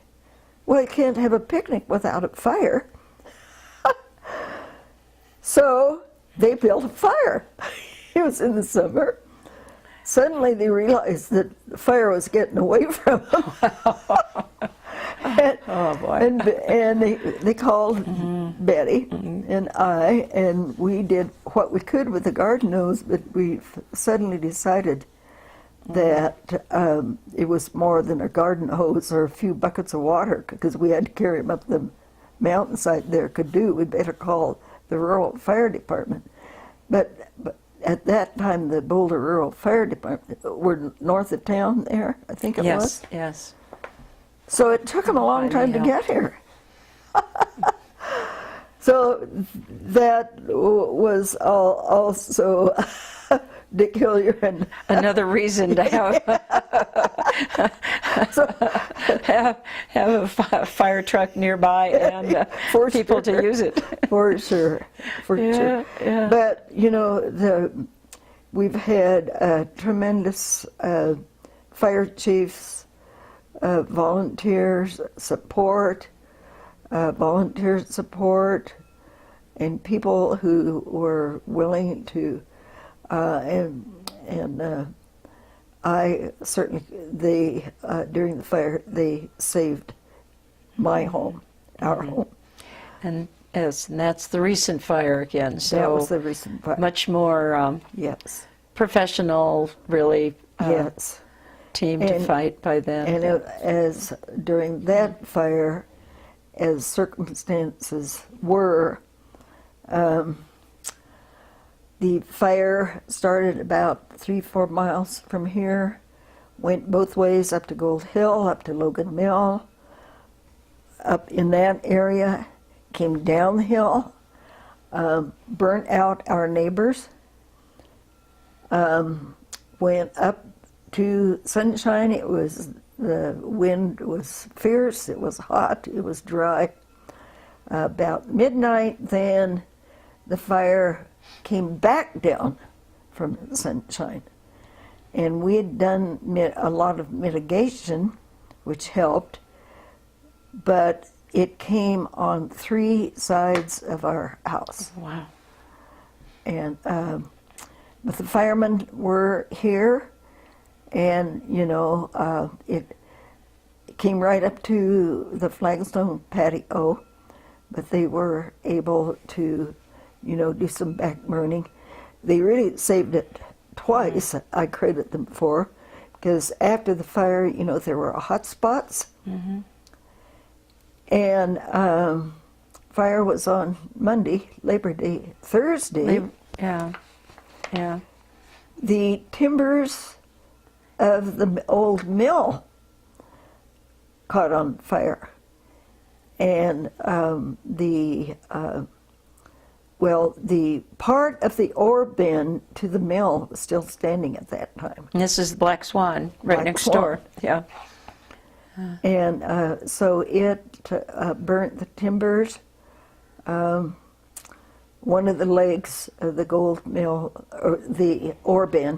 Well, you can't have a picnic without a fire. So they built a fire. It was in the summer. Suddenly they realized that the fire was getting away from them. Oh boy! And they called Betty and I, and we did what we could with the garden hose, but we suddenly decided that it was more than a garden hose or a few buckets of water, because we had to carry them up the mountainside there could do. We better call the rural fire department. But at that time, the Boulder Rural Fire Department were north of town there, I think it was. Yes. So it took them a long time to get here. So that was also Dick Hillier and Another reason to have a fire truck nearby and For people sure. to use it. for sure. Yeah. But you know, we've had tremendous fire chiefs, volunteer support, and people who were willing to, I certainly, during the fire, they saved my home, our home. And that's the recent fire again. So That was the recent fire. much more Yes. professional, really. Yes. Team to And- fight by then. And as during that fire, as circumstances were, the fire started about 3-4 miles from here, went both ways up to Gold Hill, up to Logan Mill, up in that area, came down the hill, burnt out our neighbors, went up to Sunshine. It was, the wind was fierce, it was hot, it was dry. About midnight then, the fire came back down from Sunshine. And we had done a lot of mitigation, which helped, but it came on 3 sides of our house. Wow. And but the firemen were here, and you know, it came right up to the flagstone patio, but they were able to, you know, do some backburning. They really saved it twice. I credit them for, because after the fire, you know, there were hot spots, and fire was on Monday, Labor Day, Thursday. Yeah. The timbers of the old mill caught on fire, and the part of the ore bin to the mill was still standing at that time. And this is the Black Swan right Black next Swan. door. Yeah. And so it burnt the timbers. One of the legs of the gold mill, or the ore bin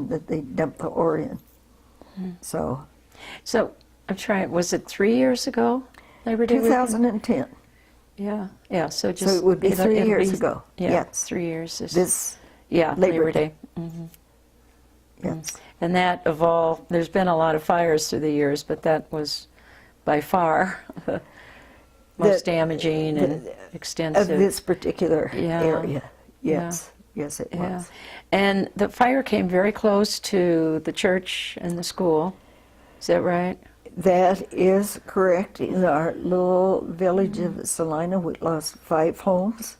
that they dumped the ore in. So I'm trying. Was it 3 years ago? Labor Day weekend? 2010. Yeah. So just So it would be 3 it'll years be- ago. Yeah. Yes. 3 years. This Yeah. Labor Labor Day. Day. yes. And that evolved. There's been a lot of fires through the years, but that was by far the most damaging and extensive. Of this particular Yeah. area. Yes. Yes, it Yeah. was. And the fire came very close to the church and the school. Is that right? That is correct. In our little village of Salina, we lost 5 homes.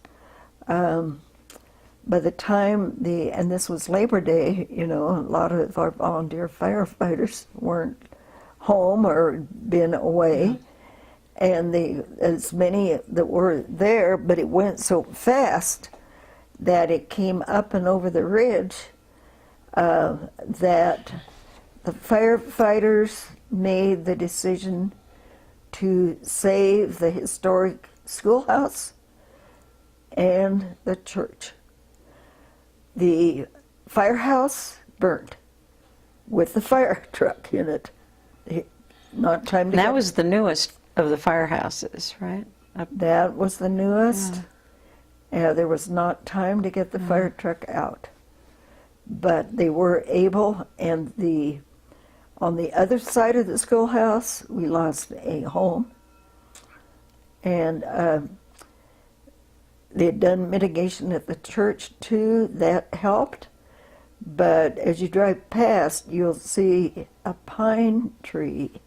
by the time and this was Labor Day, you know, a lot of our volunteer firefighters weren't home or been away, and as many that were there, but it went so fast that it came up and over the ridge that the firefighters made the decision to save the historic schoolhouse and the church. The firehouse burnt with the fire truck in it. Not time to And that get. was the newest of the firehouses, right? That was the newest. Yeah, there was not time to get the fire truck out. But they were able, and on the other side of the schoolhouse, we lost a home. And they had done mitigation at the church too, that helped. But as you drive past, you'll see a pine tree.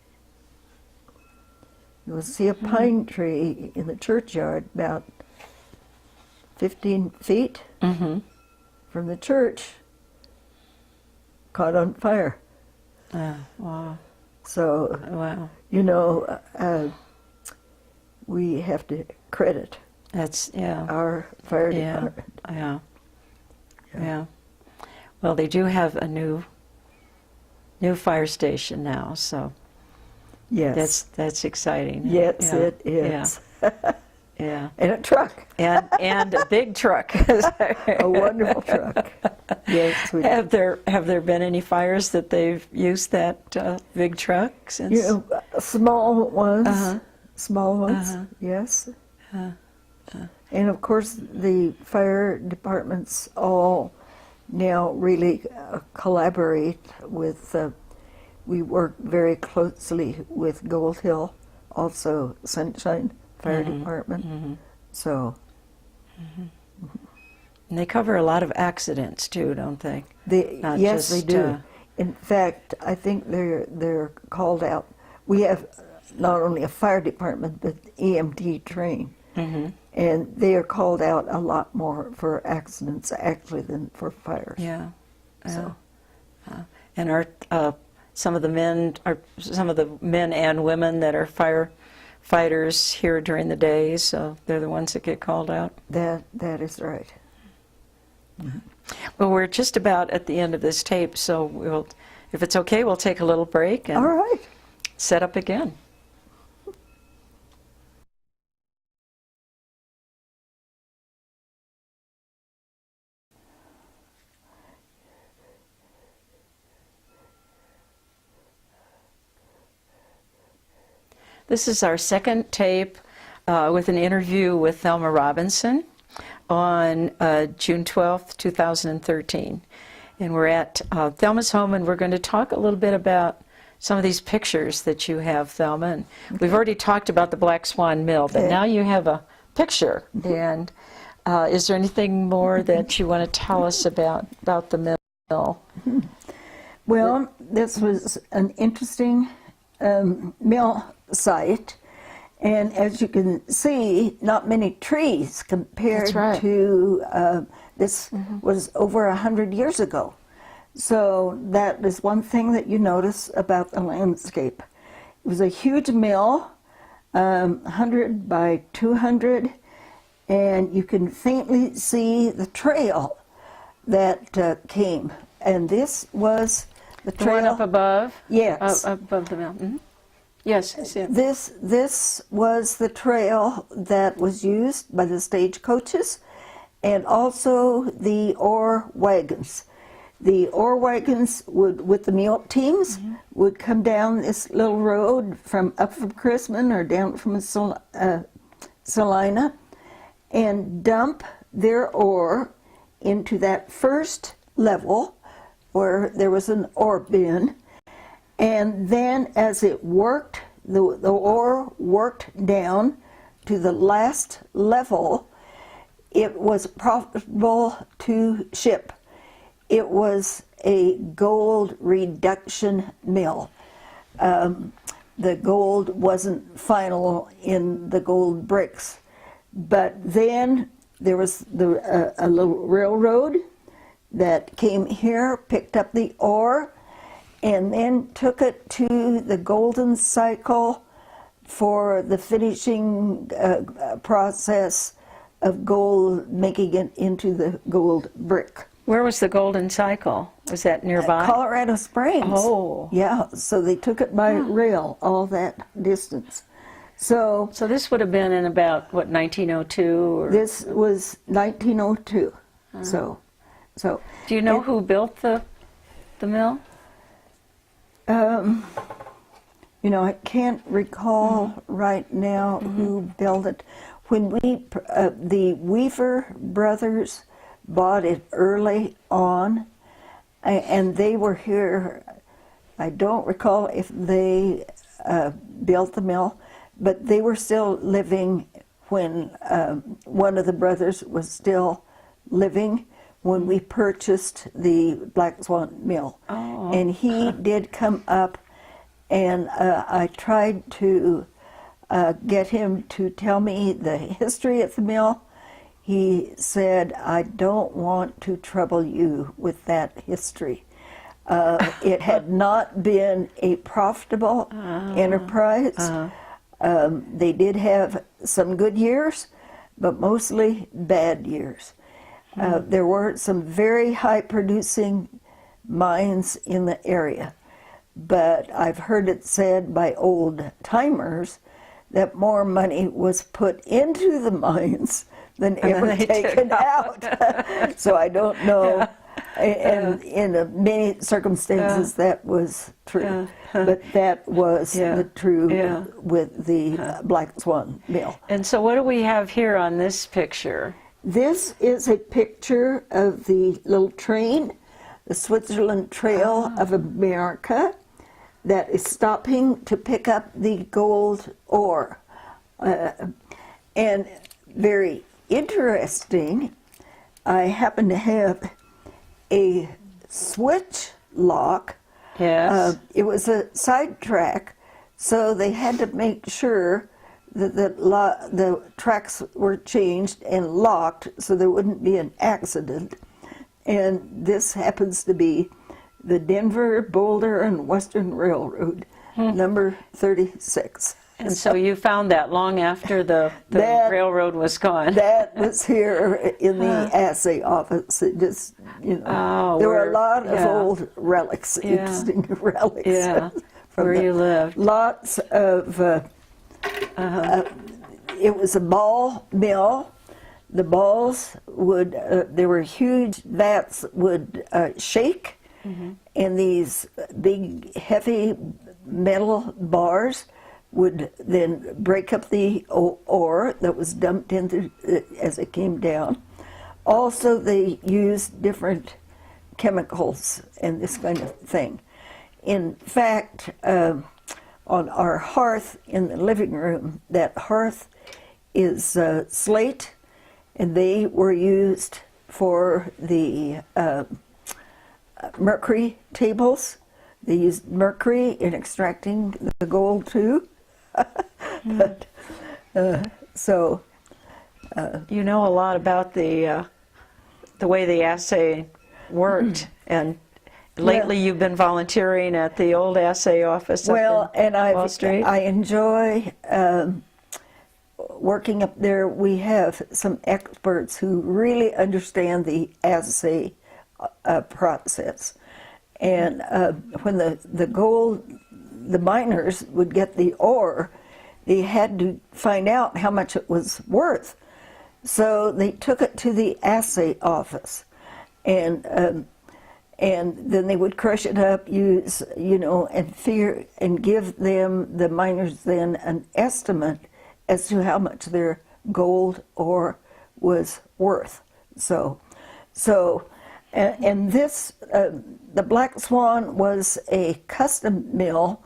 You'll see a pine tree in the churchyard about 15 feet from the church, caught on fire. Wow. So, Wow. you know, we have to credit That's, yeah. our fire Yeah. department. Yeah. Yeah. Well, they do have a new fire station now, so Yes. that's exciting. Yes, Yeah. it is. Yeah. And a truck. And a big truck. A wonderful truck. Yes, we Have there been any fires that they've used that big truck since? You know, small ones. Small ones, yes. And of course, the fire departments all now really collaborate with, we work very closely with Gold Hill, also Sunshine Fire Department. So And they cover a lot of accidents too, don't they? Not yes, they just, do. In fact, I think they're called out. We have not only a fire department, but EMT trained. And they are called out a lot more for accidents actually than for fires. Yeah. So. And are some of the men and women that are firefighters here during the day, so they're the ones that get called out? That is right. Well, we're just about at the end of this tape, so if it's okay, we'll take a little break and All right. set up again. This is our second tape with an interview with Thelma Robinson on June 12th, 2013. And we're at Thelma's home, and we're going to talk a little bit about some of these pictures that you have, Thelma. And we've already talked about the Black Swan Mill, but now you have a picture. And is there anything more that you want to tell us about the mill? Well, this was an interesting mill site, and as you can see, not many trees compared That's right. to this was over 100 years ago. So that is one thing that you notice about the landscape. It was a huge mill, 100 by 200, and you can faintly see the trail that came. And this was the The trail one up above? Yes. Above the mill. Yes, I see it. This was the trail that was used by the stagecoaches and also the ore wagons. The ore wagons with the mule teams would come down this little road up from Chrisman or down from Salina and dump their ore into that first level where there was an ore bin. And then as it worked, the ore worked down to the last level, it was profitable to ship. It was a gold reduction mill. The gold wasn't final in the gold bricks. But then there was a little railroad that came here, picked up the ore, and then took it to the golden cycle for the finishing process of gold, making it into the gold brick. Where was the golden cycle? Was that nearby? Colorado Springs. Oh. Yeah, so they took it by rail all that distance. So this would have been in about, what, 1902? Or? this was 1902. So Do you know who built the mill? you know, I can't recall right now who built it. When the Weaver brothers bought it early on, and they were here. I don't recall if they built the mill, but they were still living when one of the brothers was still living when we purchased the Black Swan Mill. Oh. And he did come up, and I tried to get him to tell me the history of the mill. He said, "I don't want to trouble you with that history." It had not been a profitable enterprise. They did have some good years, but mostly bad years. There were some very high producing mines in the area, but I've heard it said by old timers that more money was put into the mines than ever taken out. So I don't know. And in many circumstances that was true. But that was the true with the Black Swan Mill. And so what do we have here on this picture? This is a picture of the little train, the Switzerland Trail of America, that is stopping to pick up the gold ore. And very interesting, I happen to have a switch lock. Yes. It was a side track, so they had to make sure that the tracks were changed and locked so there wouldn't be an accident. And this happens to be the Denver, Boulder, and Western Railroad, number 36. And so you found that long after the railroad was gone. That was here in the assay office. It just, you know, there were a lot of old relics, interesting relics. Yeah, where you lived. Lots of, it was a ball mill. The balls would, there were huge vats would shake, and these big, heavy metal bars would then break up the ore that was dumped into as it came down. Also, they used different chemicals and this kind of thing. In fact, on our hearth in the living room, that hearth is slate, and they were used for the mercury tables. They used mercury in extracting the gold too. But so you know a lot about the way the assay worked, and lately you've been volunteering at the old assay office. Well, and Wall Street. I enjoy working up there. We have some experts who really understand the assay process, and when the miners would get the ore, they had to find out how much it was worth. So they took it to the assay office, and then they would crush it up, use, you know, and give them, the miners, then an estimate as to how much their gold ore was worth. And this, the Black Swan was a custom mill.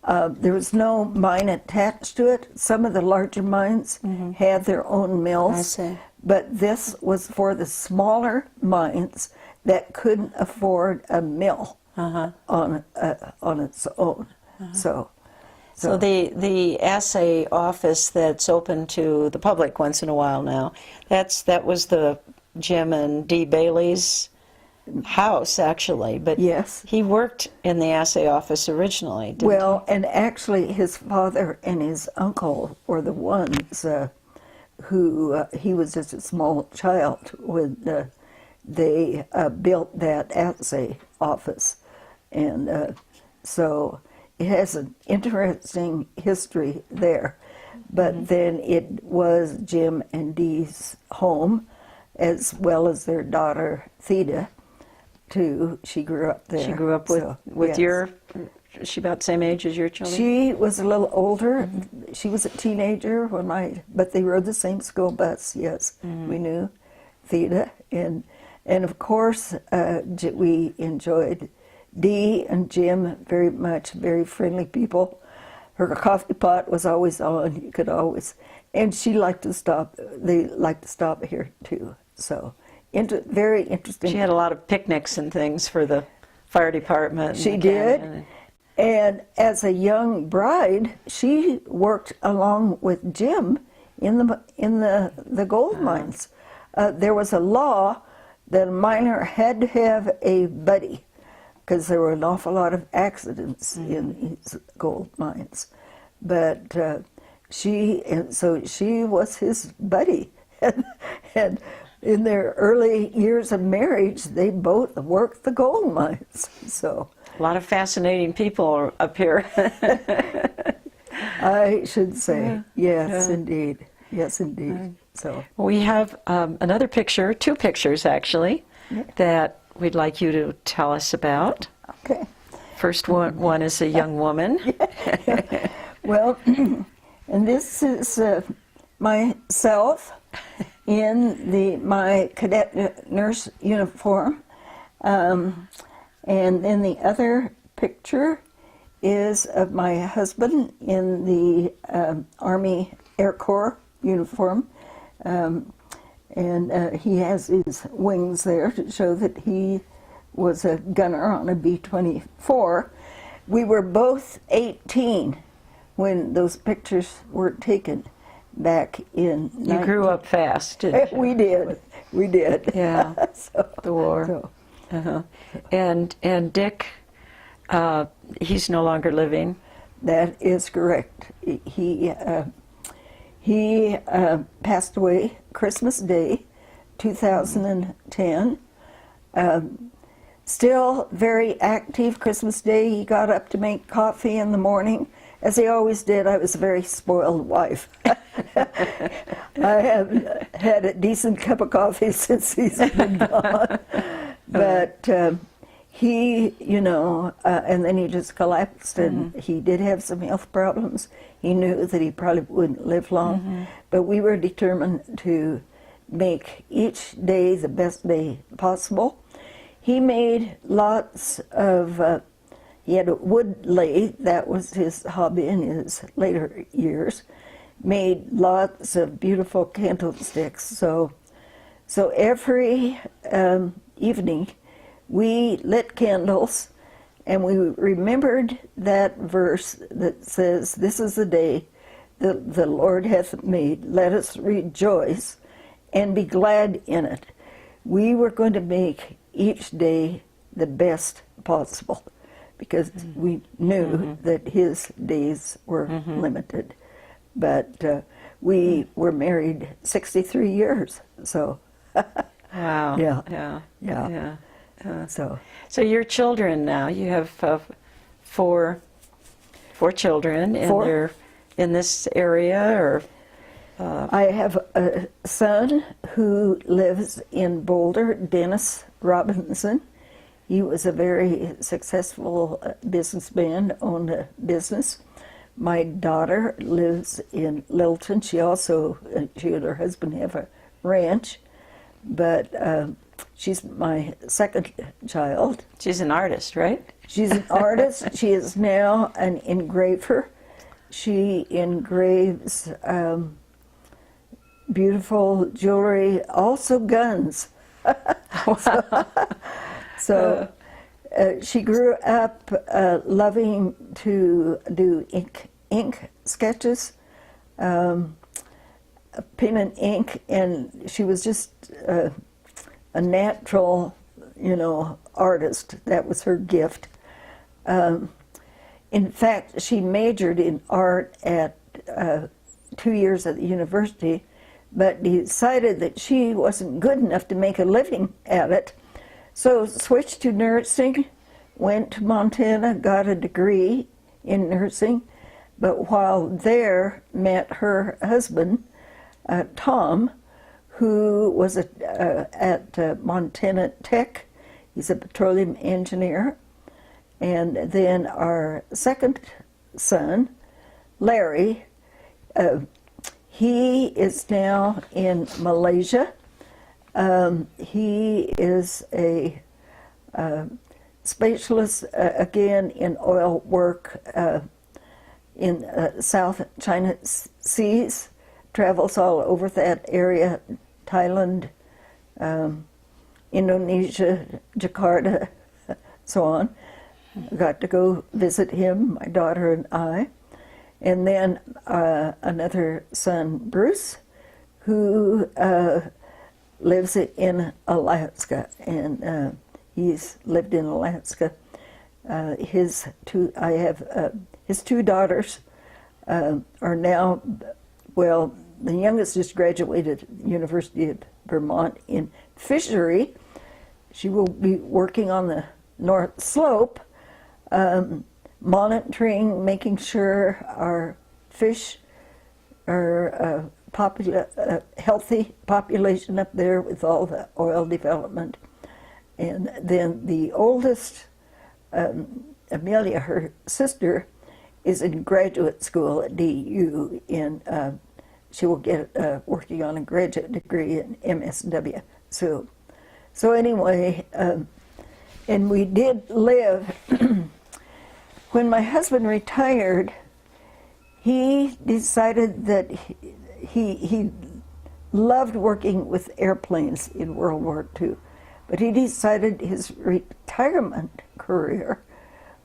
There was no mine attached to it. Some of the larger mines had their own mills. I see. But this was for the smaller mines that couldn't afford a mill on its own. So, So the assay office that's open to the public once in a while now, that was the Jim and Dee Bailey's house, actually. But Yes. he worked in the assay office originally, didn't Well, and actually his father and his uncle were the ones who, he was just a small child when they built that assay office. And so it has an interesting history there. But then it was Jim and Dee's home, as well as their daughter Theda, too. She grew up there. She grew up with yes. your, is she about the same age as your children? She was a little older. She was a teenager but they rode the same school bus, yes. We knew Theda. And of course, we enjoyed Dee and Jim very much, very friendly people. Her coffee pot was always on, you could always, and she liked to stop, they liked to stop here too. So, very interesting. She had a lot of picnics and things for the fire department. She and did. And as a young bride, she worked along with Jim in the gold mines. There was a law that a miner had to have a buddy, because there were an awful lot of accidents in these gold mines. But she was his buddy. And in their early years of marriage, they both worked the gold mines. So a lot of fascinating people up here. I should say, yes, indeed. Yes, indeed. So We have another picture, two pictures actually, that we'd like you to tell us about. okay. First one is a young woman. Well, and this is myself in my cadet nurse uniform. And then the other picture is of my husband in the Army Air Corps uniform. And he has his wings there to show that he was a gunner on a B-24. We were both 18 when those pictures were taken back in You grew up fast, didn't you? We did. Yeah, So- the war. so, Uh-huh. And Dick, he's no longer living. that is correct. He passed away Christmas Day, 2010. Still very active Christmas Day. He got up to make coffee in the morning, as he always did. I was a very spoiled wife. I have had a decent cup of coffee since he's been gone. But he, and then he just collapsed, and he did have some health problems. He knew that he probably wouldn't live long, but we were determined to make each day the best day possible. He made lots of, he had a wood lathe, that was his hobby in his later years, made lots of beautiful candlesticks. So every evening we lit candles, and we remembered that verse that says, "This is the day that the Lord hath made. Let us rejoice and be glad in it." We were going to make each day the best possible, because we knew that his days were limited. But we were married 63 years, so Wow. Yeah. So So your children now, you have four children, and Four. they're in this area, or I have a son who lives in Boulder, Dennis Robinson. He was a very successful businessman, owned a business. My daughter lives in Littleton. She and her husband have a ranch, but she's my second child. she's an artist, right? She's an artist. She is now an engraver. She engraves beautiful jewelry, also guns. So she grew up loving to do ink ink sketches, pen and ink, and she was just a natural, artist. That was her gift. In fact, she majored in art at 2 years at the university, but decided that she wasn't good enough to make a living at it, so switched to nursing, went to Montana, got a degree in nursing, but while there met her husband, Tom, who was at Montana Tech. He's a petroleum engineer. And then our second son, Larry, he is now in Malaysia. He is a specialist, again, in oil work in South China Seas, travels all over that area, Thailand, Indonesia, Jakarta, so on. Got to go visit him, my daughter and I. And then another son, Bruce, who lives in Alaska, and he's lived in Alaska. His two daughters are now, well, the youngest just graduated at the University of Vermont in fishery. She will be working on the North Slope, monitoring, making sure our fish are healthy population up there with all the oil development. And then the oldest, Amelia, her sister, is in graduate school at DU. She will get working on a graduate degree in MSW. So anyway, and we did live. When my husband retired, he decided that he loved working with airplanes in World War II, but he decided his retirement career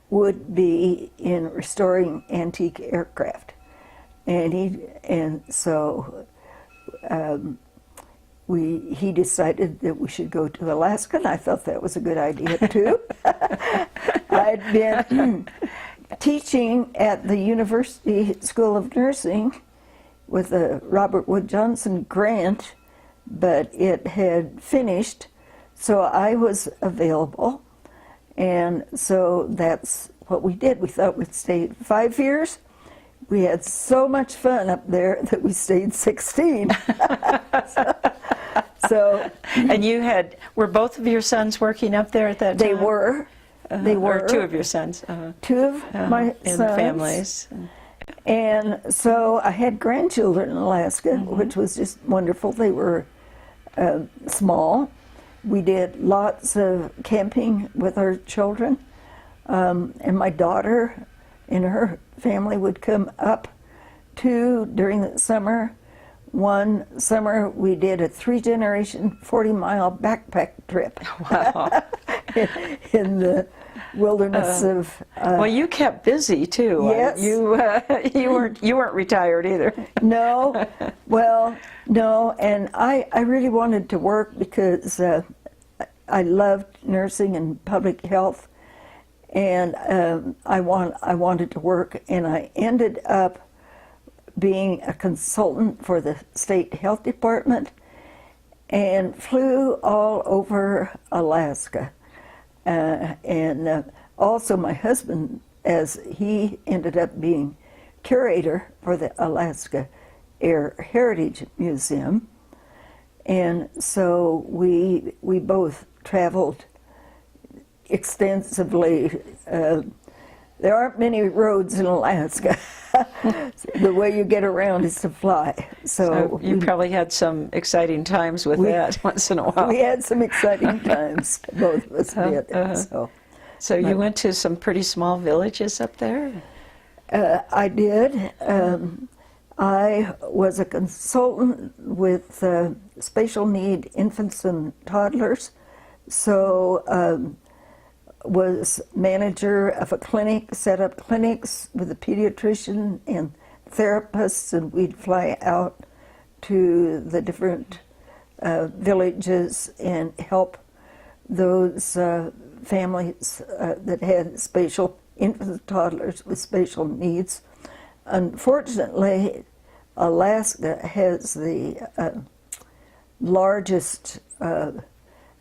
would be in restoring antique aircraft, and so he decided that we should go to Alaska, and I thought that was a good idea too. I'd been teaching at the University School of Nursing with a Robert Wood Johnson grant, but it had finished, so I was available, and so that's what we did. We thought we'd stay 5 years. We had so much fun up there that we stayed 16. So And were both of your sons working up there at that time? they were. Or two of your sons? Two of my and sons. families. And so I had grandchildren in Alaska, which was just wonderful. They were small. We did lots of camping with our children. And my daughter and her family would come up during the summer. One summer we did a 3-generation 40-mile backpack trip. Wow. in the wilderness of. Well, you kept busy too. Yes. You weren't retired either. No, well, no, and I really wanted to work because I loved nursing and public health, and I wanted to work, and I ended up being a consultant for the state health department and flew all over Alaska. And also my husband, as he ended up being curator for the Alaska Air Heritage Museum. And so we both traveled extensively. There aren't many roads in Alaska. The way you get around is to fly. So you probably had some exciting times with that once in a while. We had some exciting times, both of us did. So you went to some pretty small villages up there? I did. I was a consultant with special need infants and toddlers. So was manager of a clinic, set up clinics with a pediatrician and therapists, and we'd fly out to the different villages and help those families that had special infant toddlers with special needs. Unfortunately, Alaska has the largest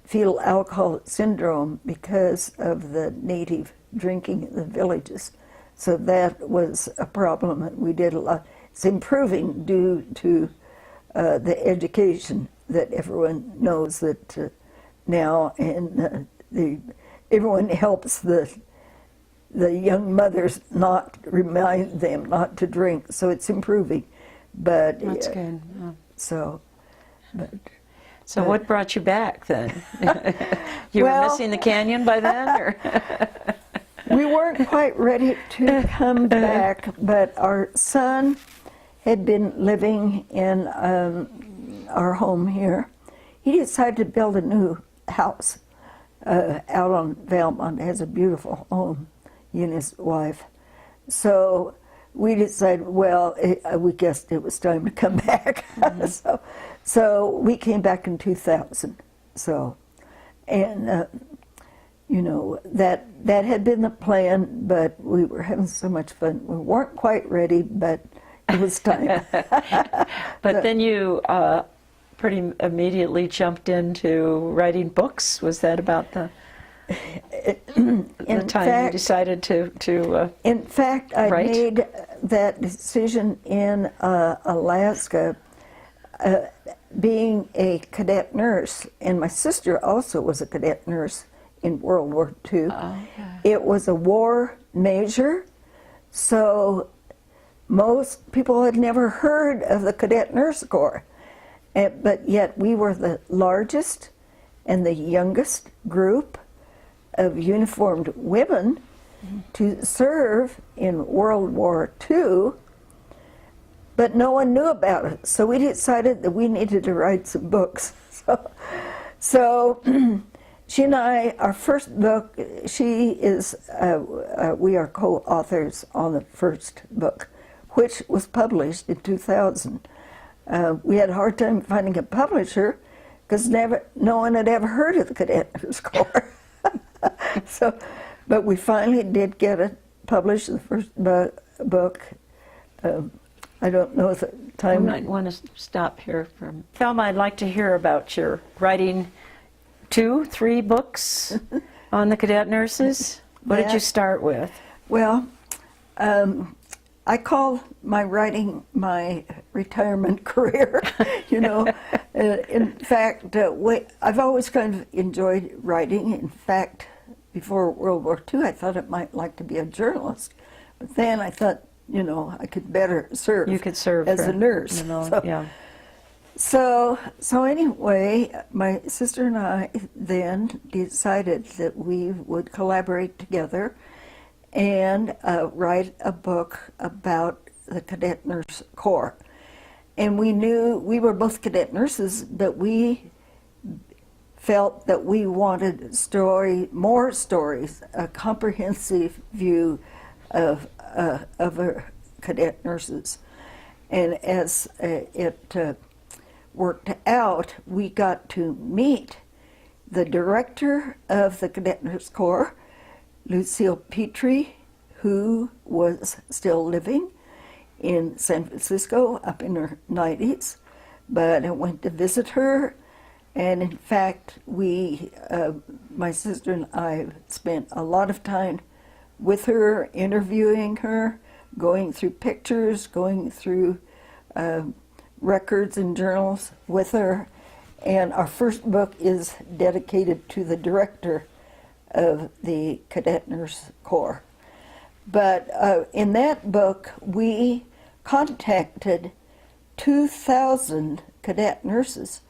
fetal alcohol syndrome because of the native drinking in the villages. So that was a problem, and we did a lot. It's improving due to the education that everyone knows that now, and everyone helps the young mothers not remind them not to drink. So it's improving, but That's good. Yeah. So, but. So what brought you back then? You were Well, missing the canyon by then, or? We weren't quite ready to come back, but our son had been living in our home here. He decided to build a new house out on Valmont. It has a beautiful home, he and his wife. So we decided, well, we guessed it was time to come back. Mm-hmm. So we came back in 2000. So, and you know, that had been the plan, but we were having so much fun. We weren't quite ready, but it was time. But then you pretty immediately jumped into writing books. Was that about the time you decided to In fact, I write? made that decision in Alaska, being a cadet nurse, and my sister also was a cadet nurse in World War II. Okay. It was a war major, so most people had never heard of the Cadet Nurse Corps, but yet we were the largest and the youngest group of uniformed women to serve in World War II, but no one knew about it. So we decided that we needed to write some books. So she and I, our first book, we are co-authors on the first book, which was published in 2000. We had a hard time finding a publisher because no one had ever heard of the Cadet Nurse Corps. But we finally did get it published, the first book. I don't know if the time... I might want to stop here. Thelma, I'd like to hear about your writing 2-3 books on the cadet nurses. What did you start with? Well, I call my writing my retirement career. You know, in fact, I've always kind of enjoyed writing. In fact, before World War II, I thought I might like to be a journalist, but then I thought, you know, I could better serve. You could serve as a nurse. You know, yeah. So anyway, my sister and I then decided that we would collaborate together and write a book about the Cadet Nurse Corps. And we knew we were both cadet nurses, but we felt that we wanted more stories, a comprehensive view of our cadet nurses. And as it worked out, we got to meet the director of the Cadet Nurse Corps, Lucille Petrie, who was still living in San Francisco up in her 90s, but I went to visit her, and in fact, my sister and I spent a lot of time with her, interviewing her, going through pictures, going through records and journals with her, and our first book is dedicated to the director of the Cadet Nurse Corps. But in that book, we contacted 2,000 cadet nurses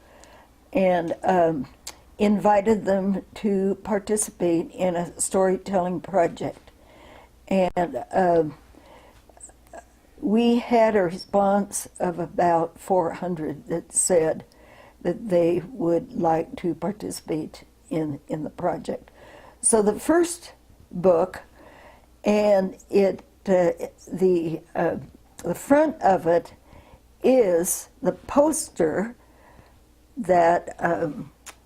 and invited them to participate in a storytelling project. And we had a response of about 400 that said that they would like to participate in the project. So the first book, and the front of it is the poster that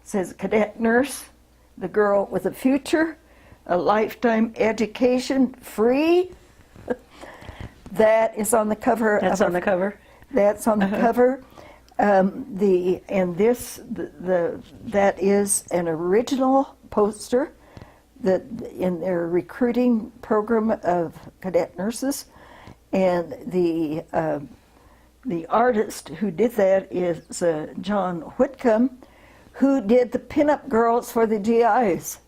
says Cadet Nurse, the girl with a future, a lifetime education, free. That is on the cover. That's on the cover? That's on the cover. That is an original poster that in their recruiting program of cadet nurses, and the artist who did that is John Whitcomb, who did the pinup girls for the GIs.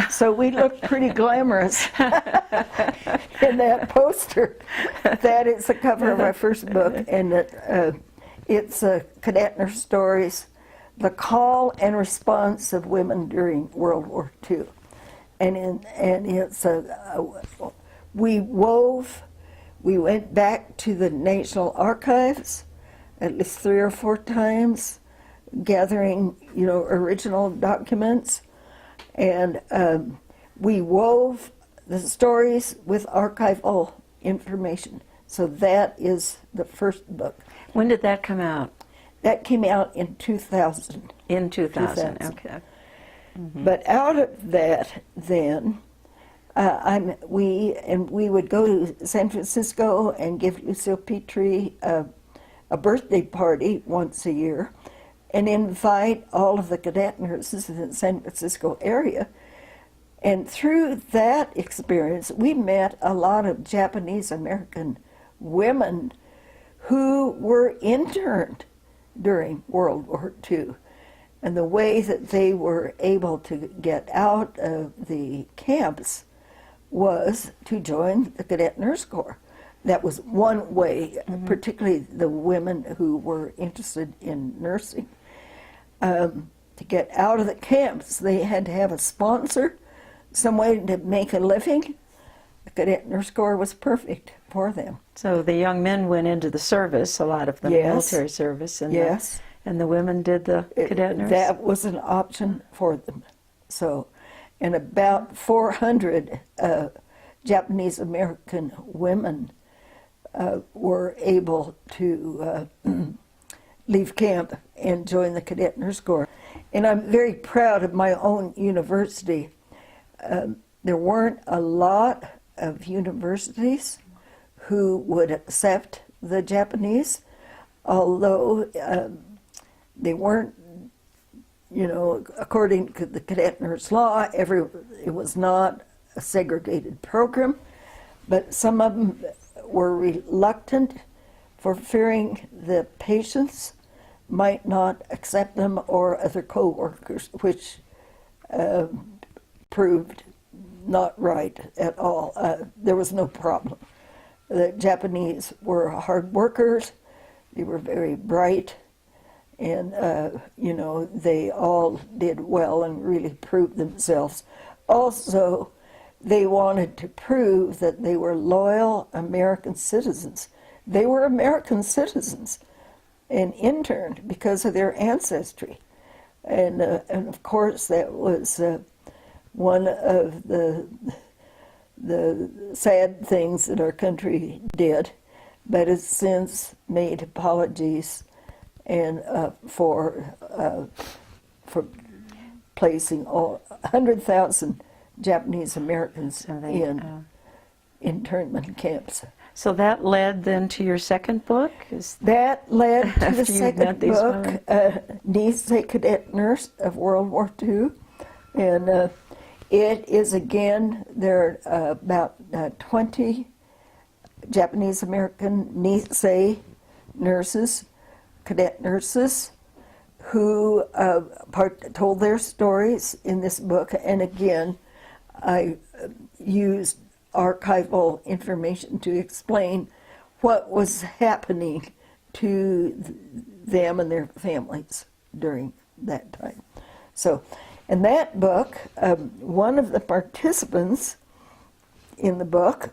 So we looked pretty glamorous in that poster. That is the cover of our first book, and it's Cadet Nurse Stories, the call and response of women during World War II. And it's we went back to the National Archives at least 3 or 4 times, gathering, original documents. And we wove the stories with archival information. So that is the first book. When did that come out? That came out in 2000. In 2000, okay. Mm-hmm. But out of that, then, we would go to San Francisco and give Lucille Petrie a birthday party once a year, and invite all of the cadet nurses in the San Francisco area. And through that experience, we met a lot of Japanese American women who were interned during World War II. And the way that they were able to get out of the camps was to join the Cadet Nurse Corps. That was one way, particularly the women who were interested in nursing. To get out of the camps, they had to have a sponsor, some way to make a living. The Cadet Nurse Corps was perfect for them. So the young men went into the service, a lot of them, Yes. military service, and Yes. and the women did the cadet nurse? That was an option for them. So, and about 400 Japanese American women were able to leave camp and join the Cadet Nurse Corps. And I'm very proud of my own university. There weren't a lot of universities who would accept the Japanese, although they weren't, according to the cadet nurse law, it was not a segregated program, but some of them were reluctant for fearing the patients might not accept them or other co-workers, which proved not right at all. There was no problem. The Japanese were hard workers, they were very bright, and they all did well and really proved themselves. Also, they wanted to prove that they were loyal American citizens. They were American citizens and interned because of their ancestry. And of course, that was one of the sad things that our country did, but has since made apologies and for placing 100,000 Japanese Americans in internment camps. So that led then to your second book? That led to After the you met second these book, women? Nisei Cadet Nurse of World War II. And it is, again, there are about 20 Japanese American Nisei nurses, cadet nurses, who told their stories in this book. And again, I used archival information to explain what was happening to them and their families during that time. So, in that book, one of the participants in the book,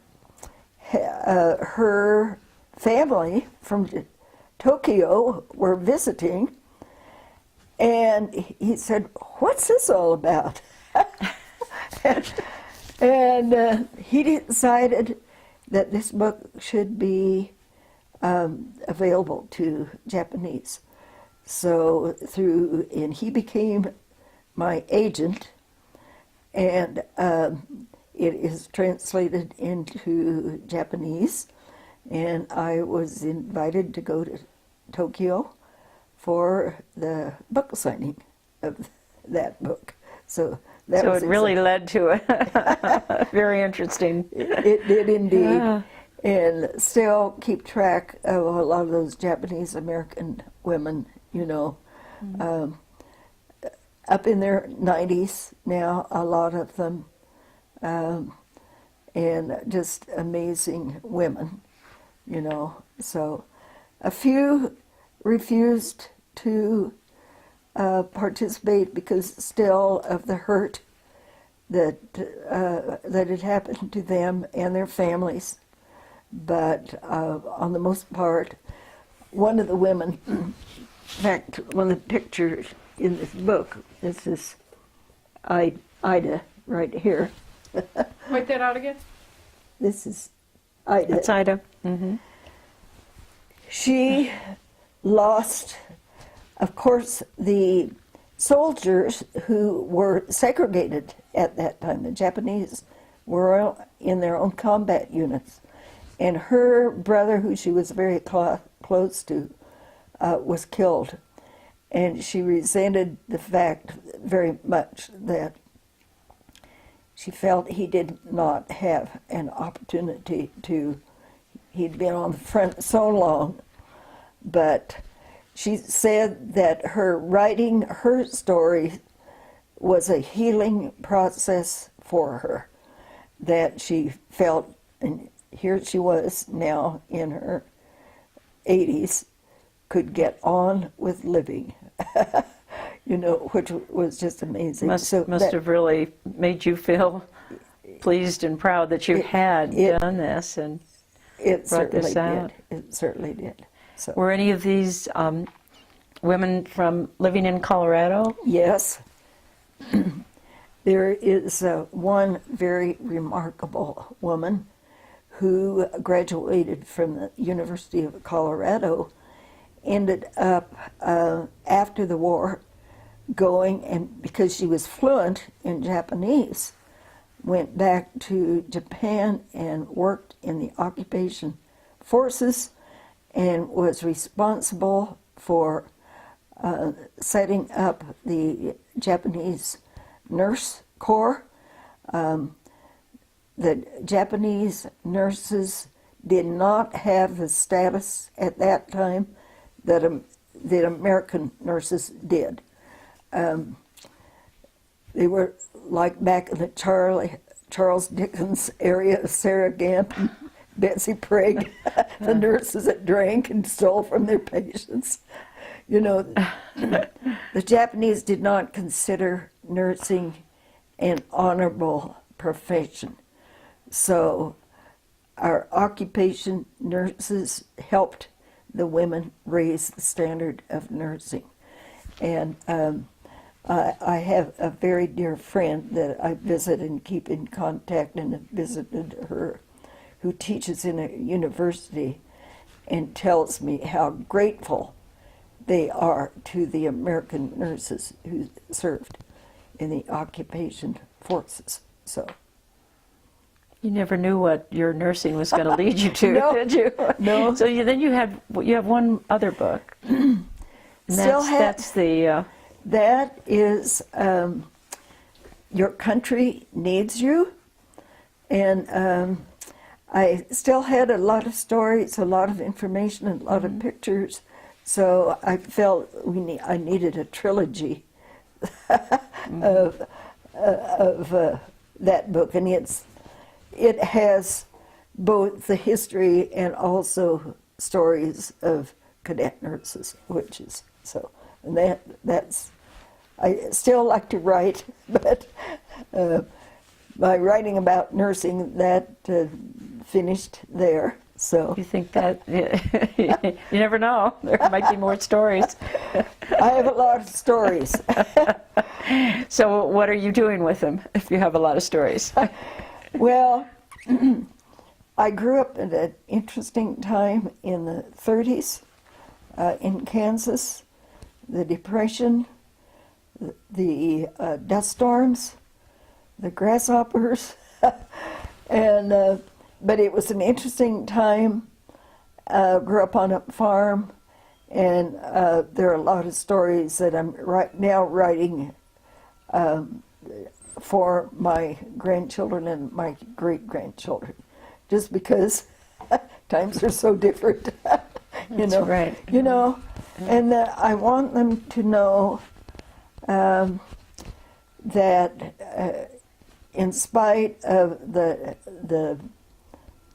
her family from Tokyo were visiting, and he said, "What's this all about?" And he decided that this book should be available to Japanese. So and he became my agent, and it is translated into Japanese, and I was invited to go to Tokyo for the book signing of that book. So that So was it really led to a very interesting. It did indeed. Yeah. And still keep track of a lot of those Japanese American women, you know, up in their 90s now, a lot of them, and just amazing women, you know. So a few refused to participate because still of the hurt that had happened to them and their families. But on the most part, one of the women, in fact, one of the pictures in this book, this is Ida right here. Point that out again. This is Ida. That's Ida. Mm-hmm. She lost, of course, the soldiers who were segregated at that time. The Japanese were in their own combat units. And her brother, who she was very close to, was killed. And she resented the fact very much that she felt he did not have an opportunity to, he'd been on the front so long. But she said that her writing her story was a healing process for her, that she felt, and here she was now in her 80s, could get on with living, you know, which was just amazing. Must have really made you feel pleased and proud that you had done this and brought this out. It certainly did. So. Were any of these women from living in Colorado? Yes. There is one very remarkable woman who graduated from the University of Colorado, ended up after the war going, and because she was fluent in Japanese, went back to Japan and worked in the occupation forces and was responsible for setting up the Japanese Nurse Corps. The Japanese nurses did not have the status at that time that the American nurses did. They were like back in the Charles Dickens area of Sarah Gamp and Betsy Prague, the nurses that drank and stole from their patients. You know, the Japanese did not consider nursing an honorable profession. So our occupation nurses helped the women raise the standard of nursing. And I have a very dear friend that I visit and keep in contact, and have visited her, who teaches in a university, and tells me how grateful they are to the American nurses who served in the occupation forces. So. You never knew what your nursing was going to lead you to, No, did you? no. So then you have one other book. That is Your Country Needs You, and I still had a lot of stories, a lot of information, and a lot of pictures. So I felt I needed a trilogy of that book, and it has both the history and also stories of cadet nurses, which is so. And that's I still like to write, but by writing about nursing, that finished there. So You think that, you never know, there might be more stories. I have a lot of stories. So what are you doing with them if you have a lot of stories? Well, I grew up at an interesting time in the 30s in Kansas, the Depression, the dust storms, the grasshoppers, and but it was an interesting time. Grew up on a farm, and there are a lot of stories that I'm right now writing for my grandchildren and my great-grandchildren, just because times are so different. That's right. You know, and I want them to know that in spite of the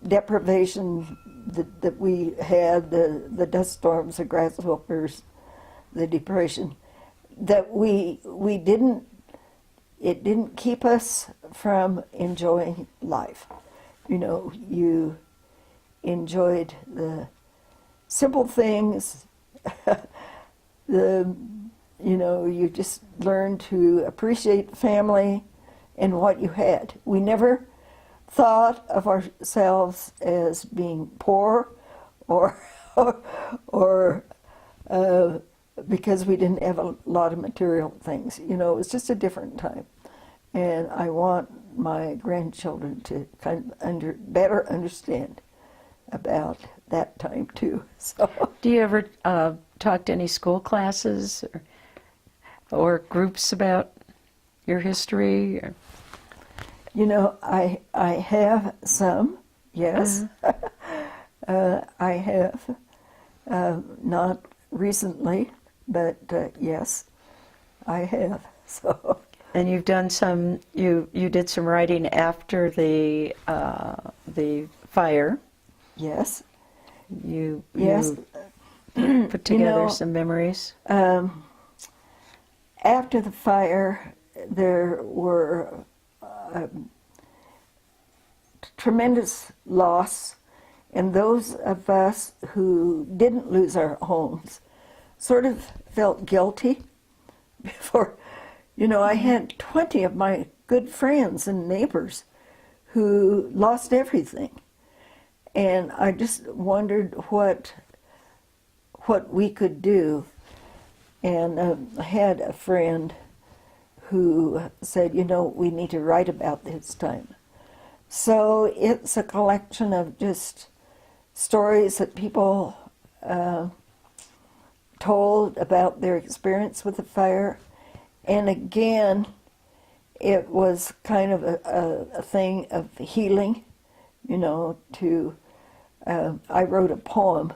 deprivation that we had, the dust storms, the grasshoppers, the depression, that it didn't keep us from enjoying life. You know, you enjoyed the simple things. You just learned to appreciate family and what you had. We never thought of ourselves as being poor or because we didn't have a lot of material things. You know, it was just a different time. And I want my grandchildren to kind of better understand about that time too. So, Do you ever talk to any school classes or groups about your history? Or? you know, I have some, yes. I have, not recently, but yes, I have. So. And you've done some. You did some writing after the fire. Yes. You Yes. put together some memories. After the fire, there were tremendous loss, and those of us who didn't lose our homes sort of felt guilty before. You know, I had 20 of my good friends and neighbors who lost everything. And I just wondered what we could do. And I had a friend who said, you know, we need to write about this time. So it's a collection of just stories that people told about their experience with the fire. And again, it was kind of a thing of healing, you know, I wrote a poem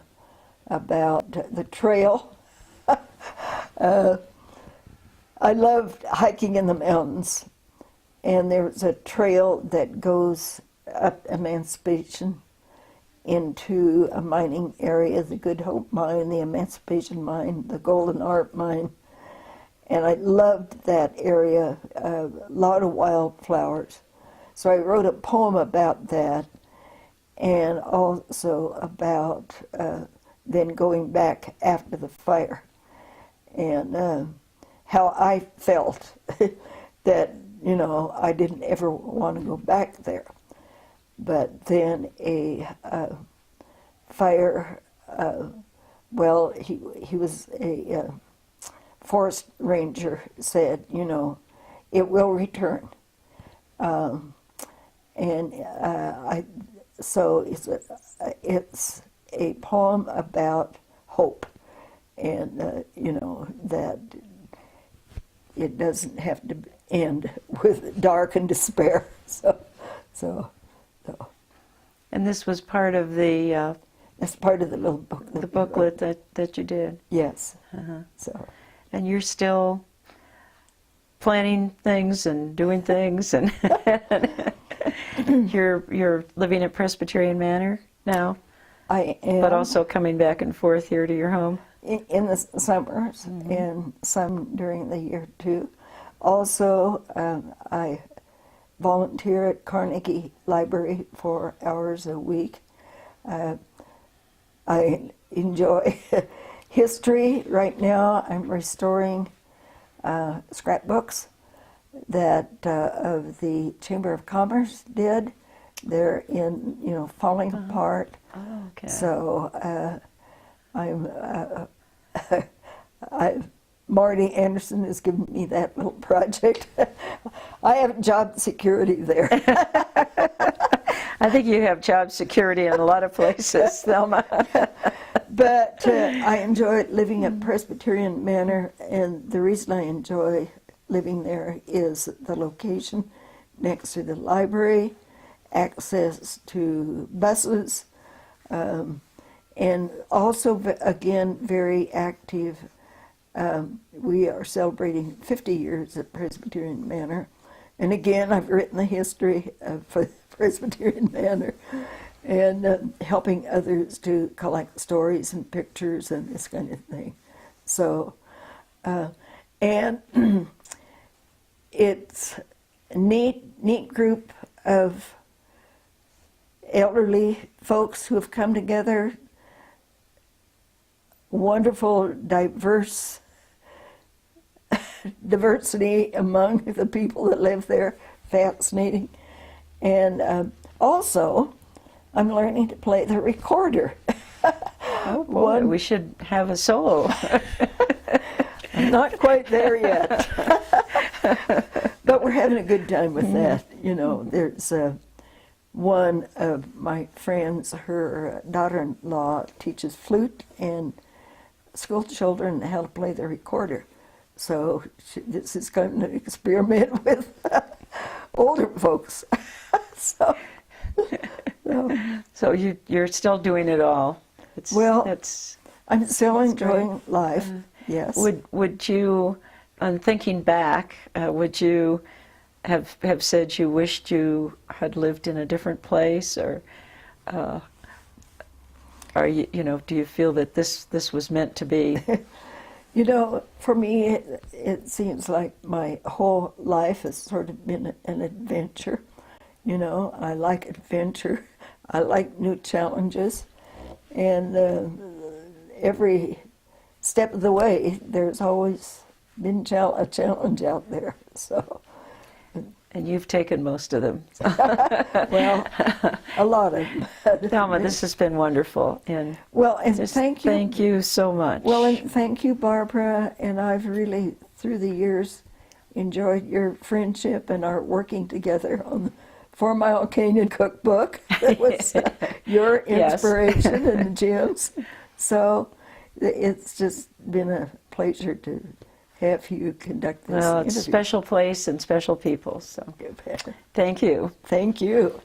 about the trail. I loved hiking in the mountains, and there's a trail that goes up Emancipation into a mining area, the Good Hope Mine, the Emancipation Mine, the Golden Art Mine. And I loved that area, a lot of wildflowers. So I wrote a poem about that, and also about then going back after the fire, and how I felt that, you know, I didn't ever want to go back there. But then a fire, well, he was a forest ranger, said, you know, it will return. So it's a poem about hope, and you know, that it doesn't have to end with dark and despair. So. And this was part of the That's part of the little booklet. the booklet that you did. Yes. Uh-huh. So. And you're still planning things and doing things, and you're living at Presbyterian Manor now, I am. but also coming back and forth here to your home. In the summers, and some during the year too. Also, I volunteer at Carnegie Library 4 hours a week. I enjoy history. Right now, I'm restoring scrapbooks that of the Chamber of Commerce did. They're in, falling apart. Oh, okay. So Marty Anderson has given me that little project. I have job security there. I think you have job security in a lot of places, Thelma. But I enjoy living at Presbyterian Manor, and the reason I enjoy living there is the location next to the library, access to buses, and also, again, very active. We are celebrating 50 years at Presbyterian Manor. And again, I've written the history of Presbyterian Manor and helping others to collect stories and pictures and this kind of thing. So, and it's a neat group of elderly folks who have come together, wonderful, diversity among the people that live there, fascinating. And also, I'm learning to play the recorder. Oh boy, we should have a solo. I'm not quite there yet. But we're having a good time with that. There's one of my friends, her daughter-in-law teaches flute and school children how to play the recorder. So this is kind of an experiment with older folks. So you're still doing it all. I'm still enjoying life. Yes. Would you, on thinking back, would you have said you wished you had lived in a different place, or are you do you feel that this was meant to be? For me, it seems like my whole life has sort of been an adventure. I like adventure. I like new challenges. And every step of the way, there's always been a challenge out there. So. And you've taken most of them. Well, a lot of them. Thelma, this has been wonderful. And thank you. Thank you so much. Well, and thank you, Barbara. And I've really, through the years, enjoyed your friendship and our working together on the Fourmile Canyon cookbook. That was your inspiration and Jim's. So it's just been a pleasure to have you conduct this interview. It's a special place and special people. So thank you. Thank you.